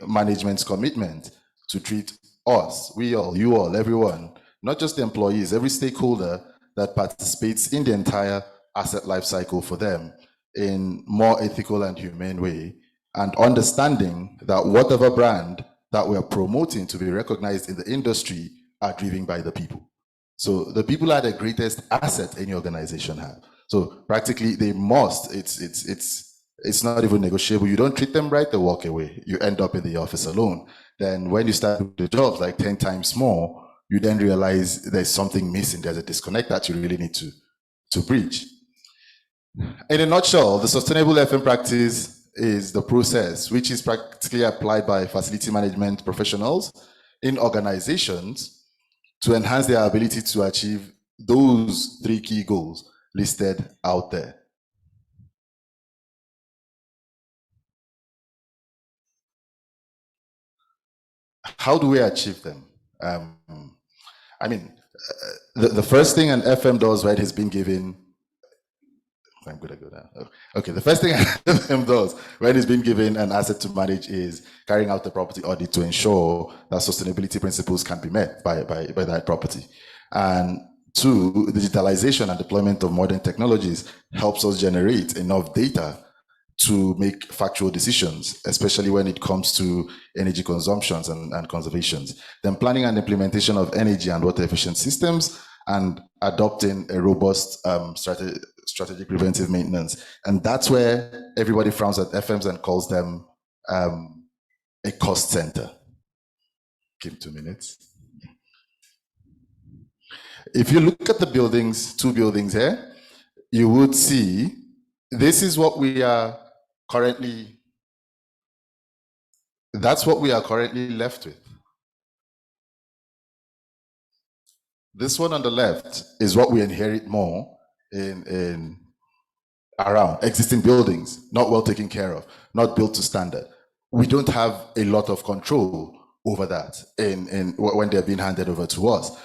management's commitment to treat us, we all, you all, everyone, not just the employees, every stakeholder that participates in the entire asset life cycle for them in more ethical and humane way, and understanding that whatever brand that we are promoting to be recognized in the industry are driven by the people. So the people are the greatest asset any organization has. So practically they must, it's not even negotiable. You don't treat them right, they walk away. You end up in the office alone. Then when you start the jobs like 10 times more, you then realize there's something missing. There's a disconnect that you really need to bridge. In a nutshell, the sustainable FM practice is the process which is practically applied by facility management professionals in organizations to enhance their ability to achieve those three key goals listed out there. How do we achieve them? The first thing an FM does, right, has been given. I'm good at that. Okay, the first thing an FM does when it's been given an asset to manage is carrying out the property audit to ensure that sustainability principles can be met by that property. And two, digitalization and deployment of modern technologies helps us generate enough data to make factual decisions, especially when it comes to energy consumptions and conservations. Then planning and implementation of energy and water efficient systems, and adopting a robust strategic preventive maintenance. And that's where everybody frowns at FMs and calls them a cost center. Give me 2 minutes. If you look at the buildings, 2 buildings here, you would see this is what we are currently, that's what we are currently left with. This one on the left is what we inherit more in around existing buildings, not well taken care of, not built to standard. We don't have a lot of control over that when they're being handed over to us.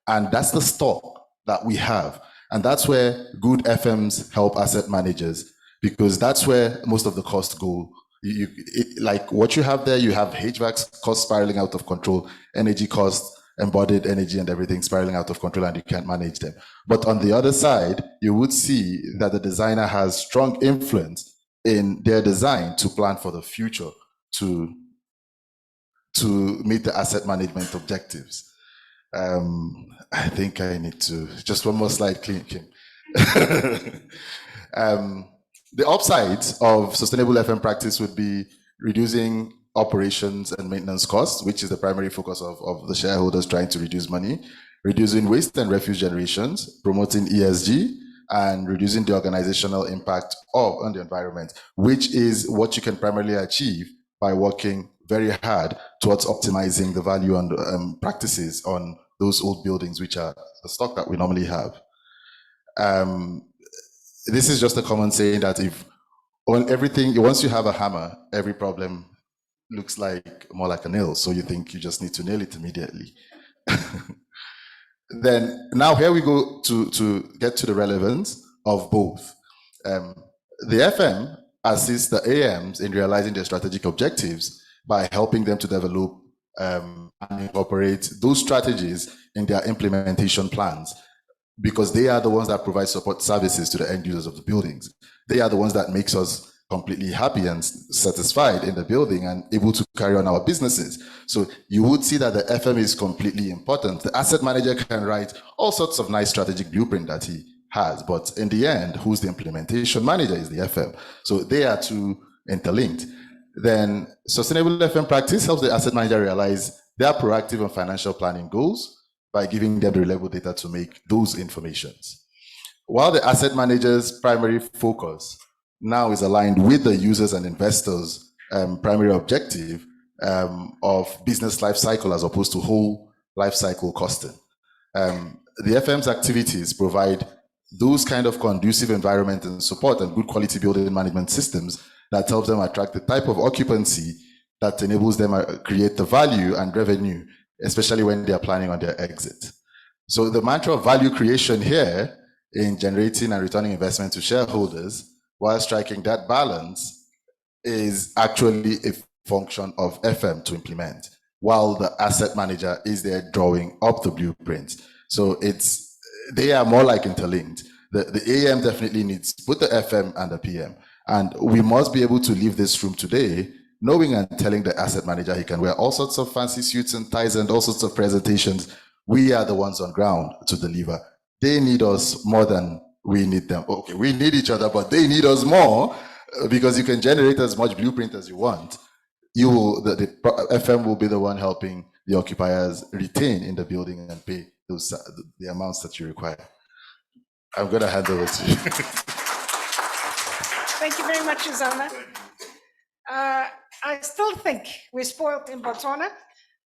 And that's the stock that we have. And that's where good FMs help asset managers, because that's where most of the costs go. Like what you have there, you have HVAC costs spiraling out of control, energy costs, embodied energy and everything spiraling out of control, and you can't manage them. But on the other side, you would see that the designer has strong influence in their design to plan for the future, to meet the asset management objectives. I think I need to, just one more slide, Kim. The upsides of sustainable FM practice would be reducing operations and maintenance costs, which is the primary focus of the shareholders trying to reduce money, reducing waste and refuse generations, promoting ESG, and reducing the organizational impact on the environment, which is what you can primarily achieve by working very hard towards optimizing the value and practices on those old buildings, which are the stock that we normally have. This is just a common saying that once you have a hammer, every problem looks more like a nail. So you think you just need to nail it immediately. Then now here we go to get to the relevance of both. The FM assists the AMs in realizing their strategic objectives by helping them to develop and incorporate those strategies in their implementation plans, because they are the ones that provide support services to the end users of the buildings. They are the ones that makes us completely happy and satisfied in the building and able to carry on our businesses. So you would see that the FM is completely important. The asset manager can write all sorts of nice strategic blueprint that he has, but in the end, who's the implementation manager is the FM. So they are two interlinked. Then sustainable FM practice helps the asset manager realize their proactive and financial planning goals by giving them the reliable data to make those informations. While the asset manager's primary focus now is aligned with the users and investors' primary objective of business life cycle as opposed to whole life cycle costing. The FM's activities provide those kind of conducive environment and support and good quality building management systems that helps them attract the type of occupancy that enables them to create the value and revenue, especially when they are planning on their exit. So the mantra of value creation here in generating and returning investment to shareholders while striking that balance is actually a function of FM to implement, while the asset manager is there drawing up the blueprint. So they are more like interlinked. The AM definitely needs both the FM and the PM. And we must be able to leave this room today knowing and telling the asset manager he can wear all sorts of fancy suits and ties and all sorts of presentations. We are the ones on ground to deliver. They need us more than we need them. Okay, we need each other, but they need us more, because you can generate as much blueprint as you want. The FM will be the one helping the occupiers retain in the building and pay the amounts that you require. I'm going to hand over to you. Thank you very much, Uzana. I still think we're spoiled in Botswana.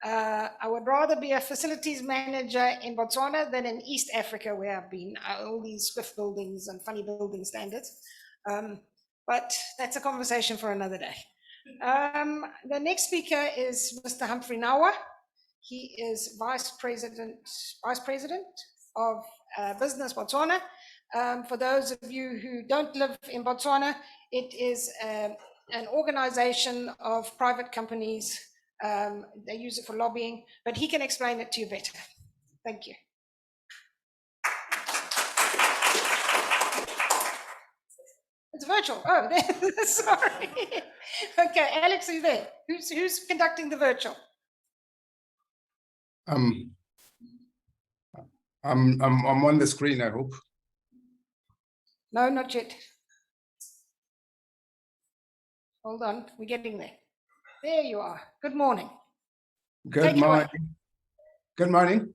I would rather be a facilities manager in Botswana than in East Africa, where I've been, all these swift buildings and funny building standards. But that's a conversation for another day. The next speaker is Mr. Humphrey Nawa. He is Vice President of Business Botswana. For those of you who don't live in Botswana, it is an organization of private companies. They use it for lobbying, but he can explain it to you better. Thank you. It's virtual. Oh, sorry. Okay, Alex, are you there? Who's conducting the virtual? I'm on the screen, I hope. No, not yet. Hold on, we're getting there. There you are. Good morning. Good Take it away. morning. Good morning.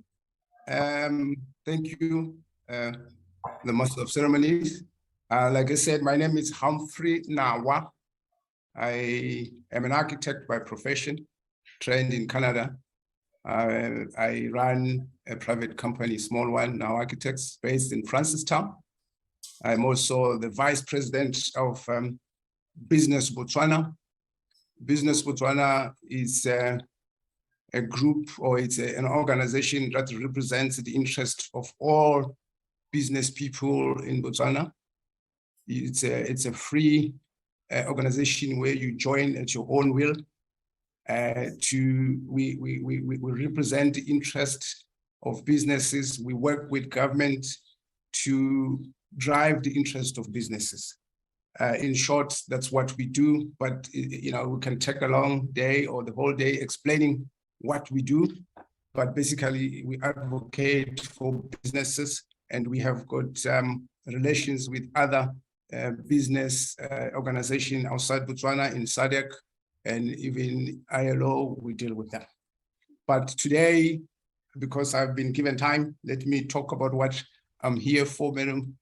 Thank you, the Master of Ceremonies. Like I said, my name is Humphrey Nawa. I am an architect by profession, trained in Canada. I run a private company, small one, Now Architects, based in Francistown. I'm also the vice president of Business Botswana. Business Botswana is a group, or it's an organization that represents the interest of all business people in Botswana. It's a free organization where you join at your own will. We represent the interest of businesses. We work with government to drive the interest of businesses. In short, that's what we do. But we can take a long day or the whole day explaining what we do. But basically, we advocate for businesses, and we have got relations with other business organizations outside Botswana, in SADC, and even ILO. We deal with them. But today, because I've been given time, let me talk about what I'm here for, Madam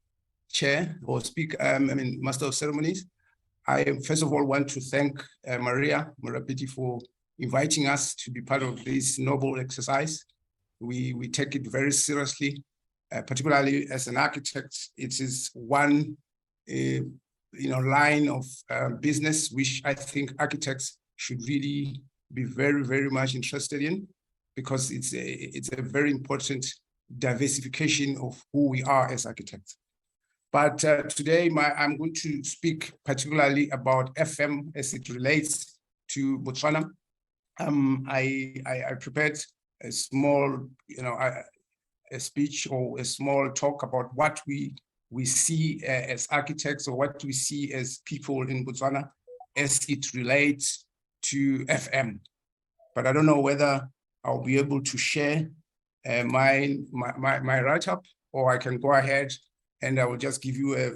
Chair or Speaker, Master of Ceremonies. I first of all want to thank Maria Morabiti for inviting us to be part of this noble exercise. We take it very seriously, particularly as an architect. It is one line of business which I think architects should really be very, very much interested in, because it's a very important diversification of who we are as architects. But today I'm going to speak particularly about FM as it relates to Botswana. I prepared a small, a speech or a small talk about what we see as architects, or what we see as people in Botswana as it relates to FM. But I don't know whether I'll be able to share my write-up, or I can go ahead and I will just give you a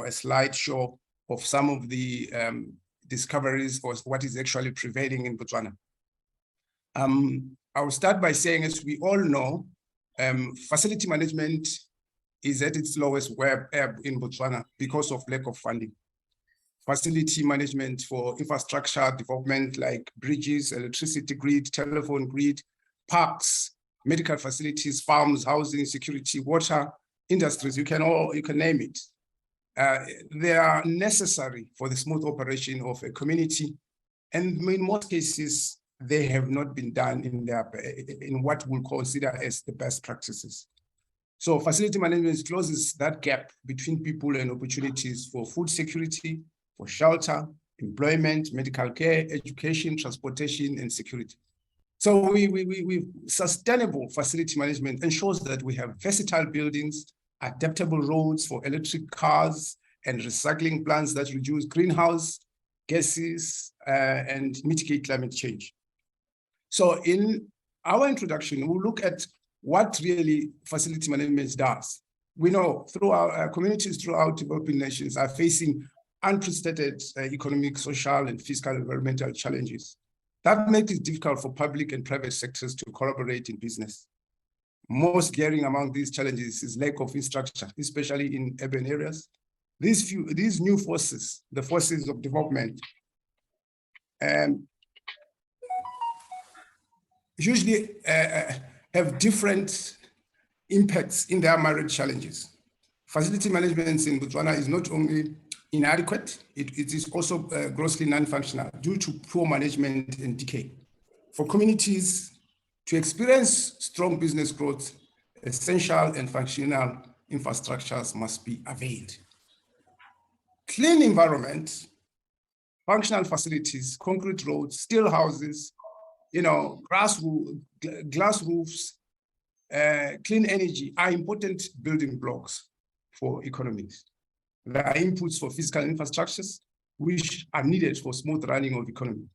slideshow of some of the discoveries or what is actually prevailing in Botswana. I will start by saying, as we all know, facility management is at its lowest ebb in Botswana because of lack of funding. Facility management for infrastructure development like bridges, electricity grid, telephone grid, parks, medical facilities, farms, housing, security, water, industries, you can name it. They are necessary for the smooth operation of a community. And in most cases, they have not been done in what we'll consider as the best practices. So facility management closes that gap between people and opportunities for food security, for shelter, employment, medical care, education, transportation, and security. So sustainable facility management ensures that we have versatile buildings, adaptable roads for electric cars, and recycling plants that reduce greenhouse gases and mitigate climate change. So in our introduction, we'll look at what really facility management does. We know communities throughout developing nations are facing unprecedented economic, social, and fiscal environmental challenges. That makes it difficult for public and private sectors to collaborate in business. Most glaring among these challenges is lack of infrastructure, especially in urban areas. These new forces, the forces of development, usually have different impacts in their myriad challenges. Facility management in Botswana is not only inadequate, it is also grossly non-functional due to poor management and decay. For communities to experience strong business growth, essential and functional infrastructures must be availed. Clean environment, functional facilities, concrete roads, steel houses, glass roofs, clean energy are important building blocks for economies. There are inputs for physical infrastructures, which are needed for smooth running of economy.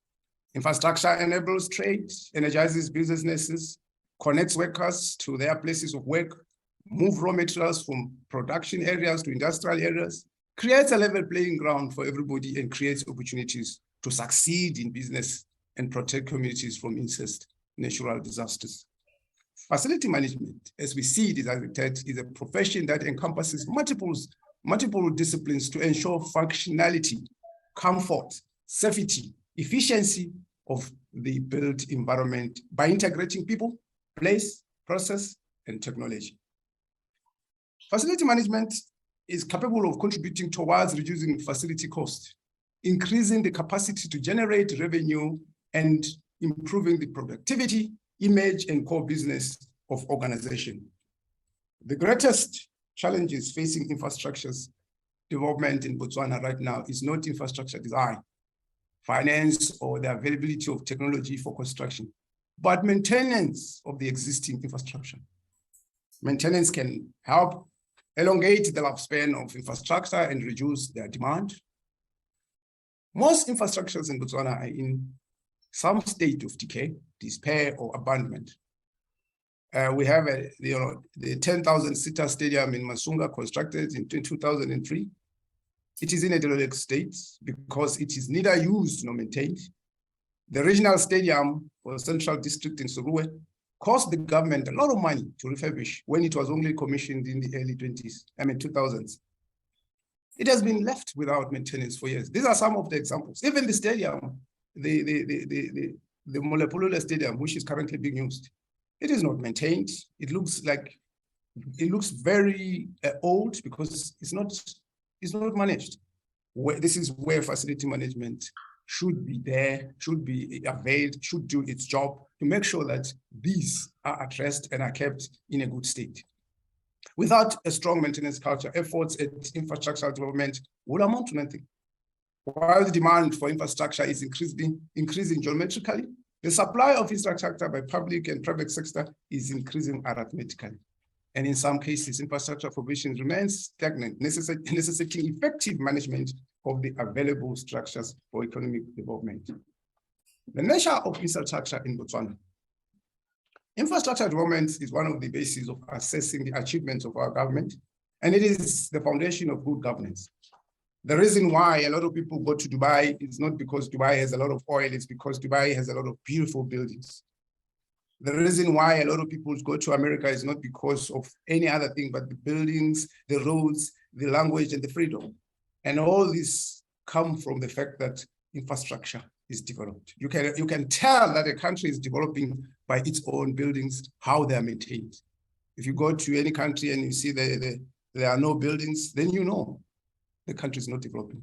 Infrastructure enables trade, energizes businesses, connects workers to their places of work, move raw materials from production areas to industrial areas, creates a level playing ground for everybody and creates opportunities to succeed in business and protect communities from incest, natural disasters. Facility management, as we see it, is a profession that encompasses multiple disciplines to ensure functionality, comfort, safety, efficiency of the built environment by integrating people, place, process, and technology. Facility management is capable of contributing towards reducing facility cost, increasing the capacity to generate revenue, and improving the productivity, image, and core business of organization. The greatest challenges facing infrastructures development in Botswana right now is not infrastructure design, finance, or the availability of technology for construction, but maintenance of the existing infrastructure. Maintenance can help elongate the lifespan of infrastructure and reduce their demand. Most infrastructures in Botswana are in some state of decay, despair, or abandonment. We have the 10,000-seater stadium in Masunga constructed in 2003. It is in a derelict state because it is neither used nor maintained. The regional stadium for the Central District in Soruwe cost the government a lot of money to refurbish when it was only commissioned in the early 2000s. It has been left without maintenance for years. These are some of the examples. Even the stadium, the Molepolole Stadium, which is currently being used, it is not maintained. It looks very old because it's not managed. This is where facility management should be there, should be availed, should do its job to make sure that these are addressed and are kept in a good state. Without a strong maintenance culture, efforts at infrastructure development will amount to nothing. While the demand for infrastructure is increasing geometrically, the supply of infrastructure by public and private sector is increasing arithmetically. And in some cases, infrastructure provision remains stagnant, necessitating effective management of the available structures for economic development. The nature of infrastructure in Botswana. Infrastructure development is one of the bases of assessing the achievements of our government, and it is the foundation of good governance. The reason why a lot of people go to Dubai is not because Dubai has a lot of oil, it's because Dubai has a lot of beautiful buildings. The reason why a lot of people go to America is not because of any other thing, but the buildings, the roads, the language, and the freedom. And all this come from the fact that infrastructure is developed. You can tell that a country is developing by its own buildings, how they are maintained. If you go to any country and you see there are no buildings, then you know the country is not developing.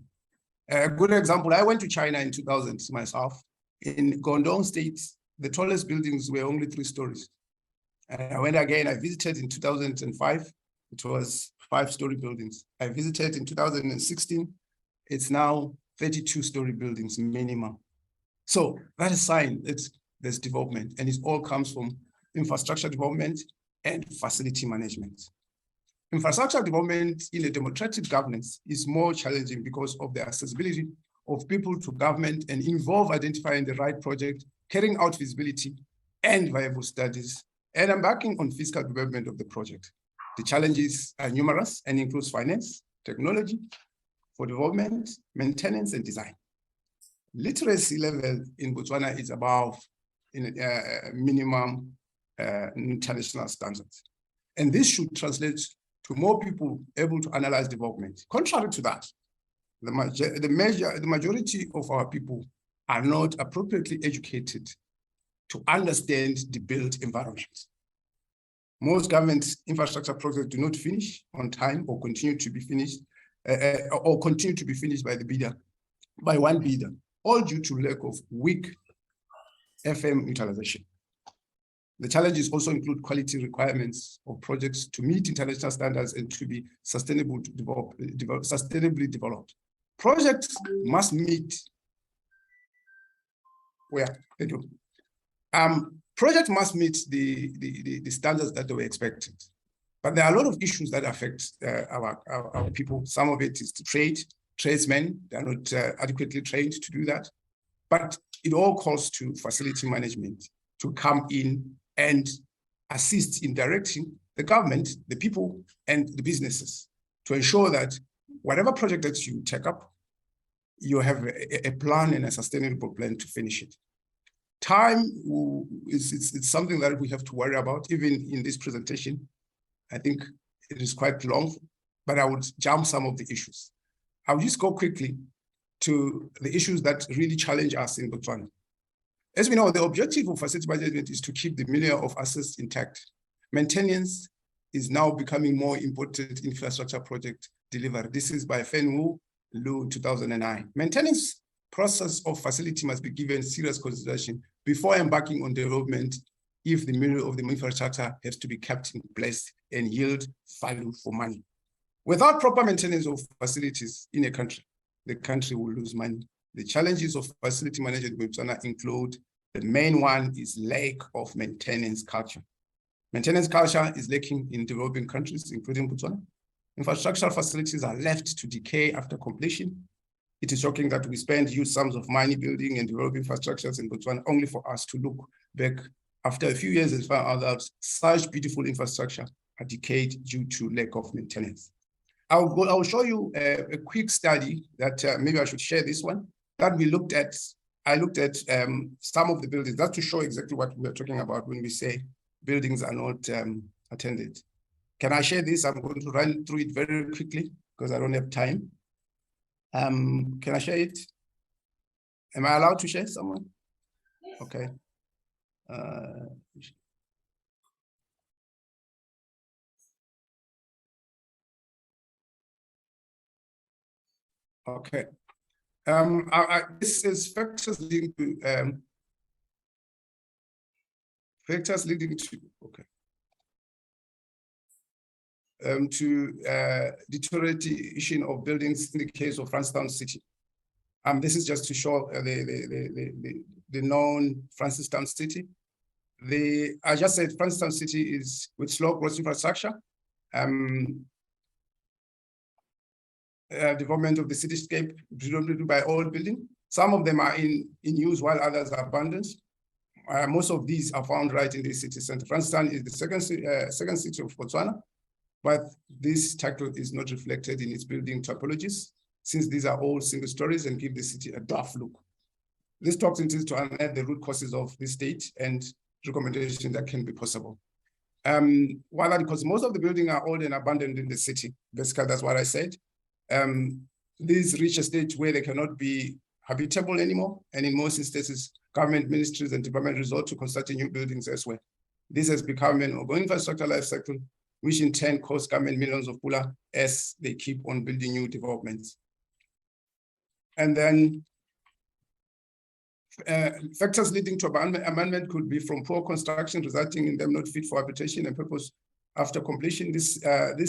A good example, I went to China in 2000 myself. In Guangdong State, the tallest buildings were only 3 stories. I went again, I visited in 2005, it was 5-story buildings. I visited in 2016, it's now 32-story buildings minimum. So that is a sign that there's development, and it all comes from infrastructure development and facility management. Infrastructure development in a democratic governance is more challenging because of the accessibility of people to government and involve identifying the right project, carrying out feasibility and viable studies, and embarking on fiscal development of the project. The challenges are numerous and includes finance, technology for development, maintenance, and design. Literacy level in Botswana is above minimum international standards. And this should translate to more people able to analyze development. Contrary to that, the majority of our people are not appropriately educated to understand the built environment. Most government infrastructure projects do not finish on time or continue to be finished by one bidder, all due to lack of weak FM utilization. The challenges also include quality requirements of projects to meet international standards and to be sustainably developed. Projects must meet project must meet the standards that they were expected. But there are a lot of issues that affect our people. Some of it is the tradesmen. They are not adequately trained to do that. But it all calls to facility management to come in and assist in directing the government, the people, and the businesses to ensure that whatever project that you take up, you have a plan and a sustainable plan to finish it. Time it's something that we have to worry about, even in this presentation. I think it is quite long, but I would jump some of the issues. I'll just go quickly to the issues that really challenge us in Botswana. As we know, the objective of facility management is to keep the million of assets intact. Maintenance is now becoming more important infrastructure project delivery. This is by Fenwu Law 2009. Maintenance process of facility must be given serious consideration before embarking on development if the middle of the infrastructure has to be kept in place and yield value for money. Without proper maintenance of facilities in a country, the country will lose money. The challenges of facility management in Botswana include, the main one is lack of maintenance culture. Maintenance culture is lacking in developing countries, including Botswana. Infrastructural facilities are left to decay after completion. It is shocking that we spend huge sums of money building and developing infrastructures in Botswana only for us to look back after a few years and find out that such beautiful infrastructure are decayed due to lack of maintenance. I'll show you a quick study that maybe I should share this one that we looked at. I looked at some of the buildings. That's to show exactly what we're talking about when we say buildings are not attended. Can I share this? I'm going to run through it very quickly because I don't have time. Can I share it? Am I allowed to share someone? Okay. Okay. This is factors leading to deterioration of buildings in the case of Francistown City. This is just to show the known Francistown City. I just said Francistown City is with slow growth infrastructure. Development of the cityscape predominantly by old building. Some of them are in use while others are abandoned. Most of these are found right in the city center. Francistown is the second city of Botswana, but this title is not reflected in its building typologies, since these are all single stories and give the city a daft look. This talks into to unearth the root causes of this state and recommendations that can be possible. Because most of the buildings are old and abandoned in the city, basically that's what I said. These reach a stage where they cannot be habitable anymore, and in most instances, government ministries and departments resort to constructing new buildings elsewhere. This has become an ongoing infrastructure life cycle, which in turn costs government millions of pula as they keep on building new developments. And then factors leading to abandonment could be from poor construction, resulting in them not fit for habitation and purpose. After completion, this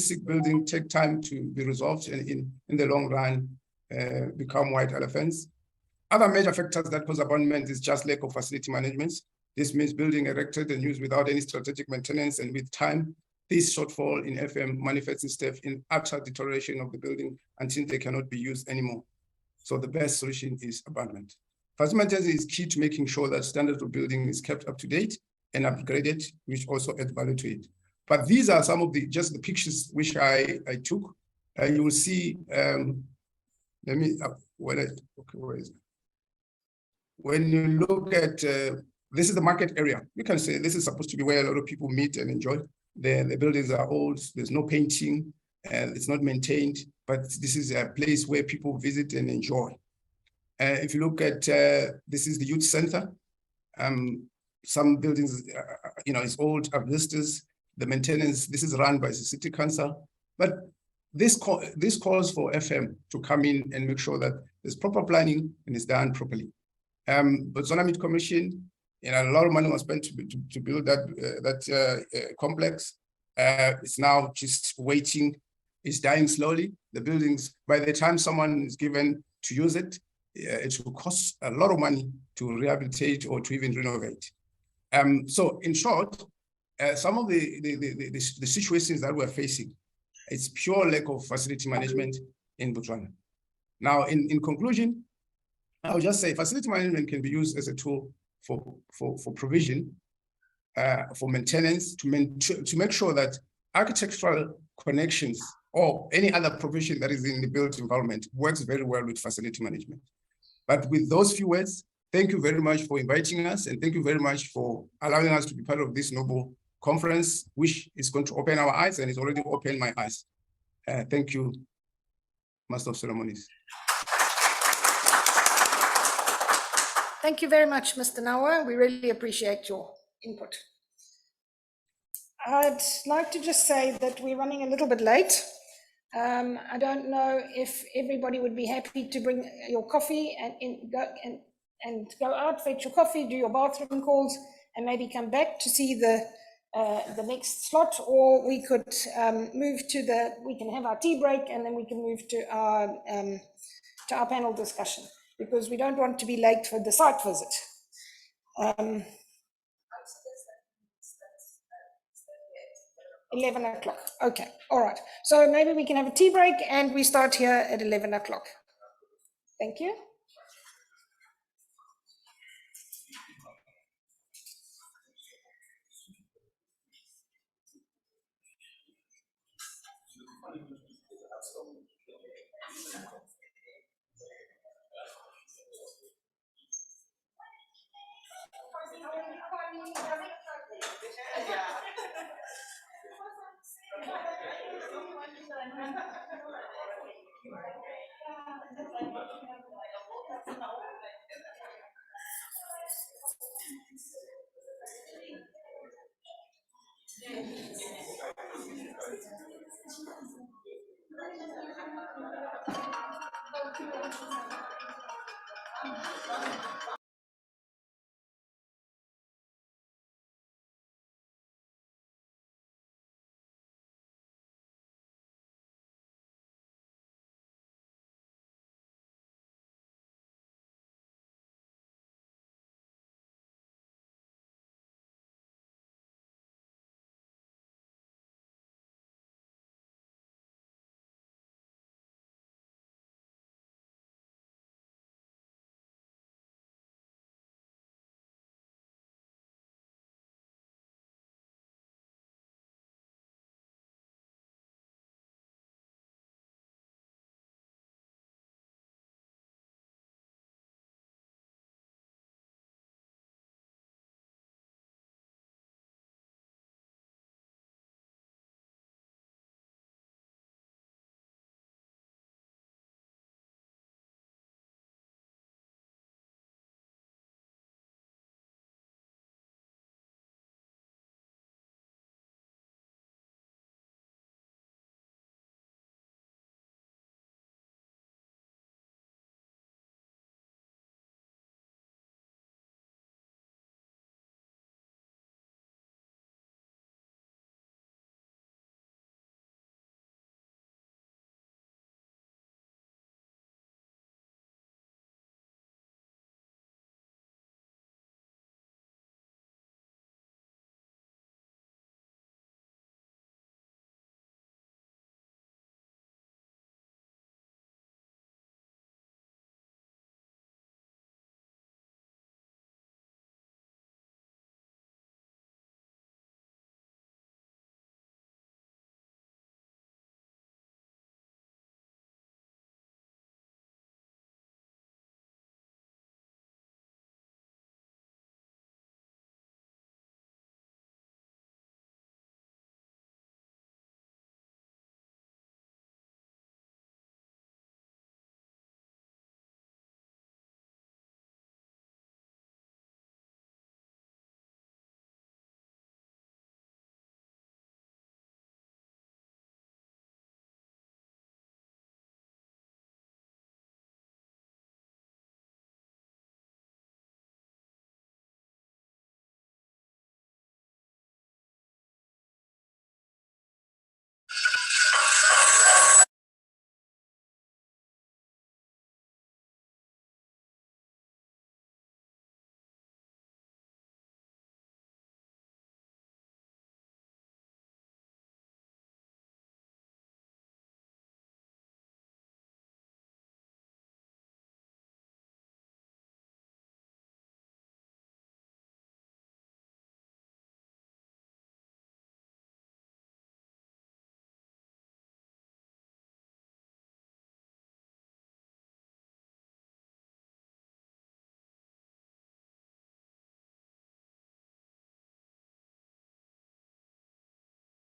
sick building take time to be resolved and in the long run become white elephants. Other major factors that cause abandonment is just lack of facility management. This means building erected and used without any strategic maintenance, and with time, this shortfall in FM manifests itself in utter deterioration of the building until they cannot be used anymore. So the best solution is abandonment. Facility maintenance is key to making sure that standard of building is kept up to date and upgraded, which also adds value to it. But these are some of just the pictures which I took. You will see, where is it? When you look at, this is the market area. You can say this is supposed to be where a lot of people meet and enjoy. The buildings are old, there's no painting, and it's not maintained, but this is a place where people visit and enjoy. If you look at, this is the youth center. Some buildings, it's old, have blisters. The maintenance, this is run by the city council, but this calls for FM to come in and make sure that there's proper planning and it's done properly. Botswana Meat Commission, a lot of money was spent to build that complex. It's now just waiting. It's dying slowly. The buildings, by the time someone is given to use it, it will cost a lot of money to rehabilitate or to even renovate. So in short, some of the situations that we're facing, it's pure lack of facility management in Botswana. Now, in conclusion, I'll just say facility management can be used as a tool for provision, for maintenance, to make sure that architectural connections or any other provision that is in the built environment works very well with facility management. But with those few words, thank you very much for inviting us, and thank you very much for allowing us to be part of this noble conference, which is going to open our eyes and it's already opened my eyes. Thank you, Master of Ceremonies. Thank you very much, Mr. Nawa. We really appreciate your input. I'd like to just say that we're running a little bit late. I don't know if everybody would be happy to bring your coffee and go out, fetch your coffee, do your bathroom calls, and maybe come back to see the next slot, or we could we can have our tea break and then we can move to our panel discussion, because we don't want to be late for the site visit. 11 o'clock. Okay, all right. So maybe we can have a tea break and we start here at 11 o'clock. Thank you.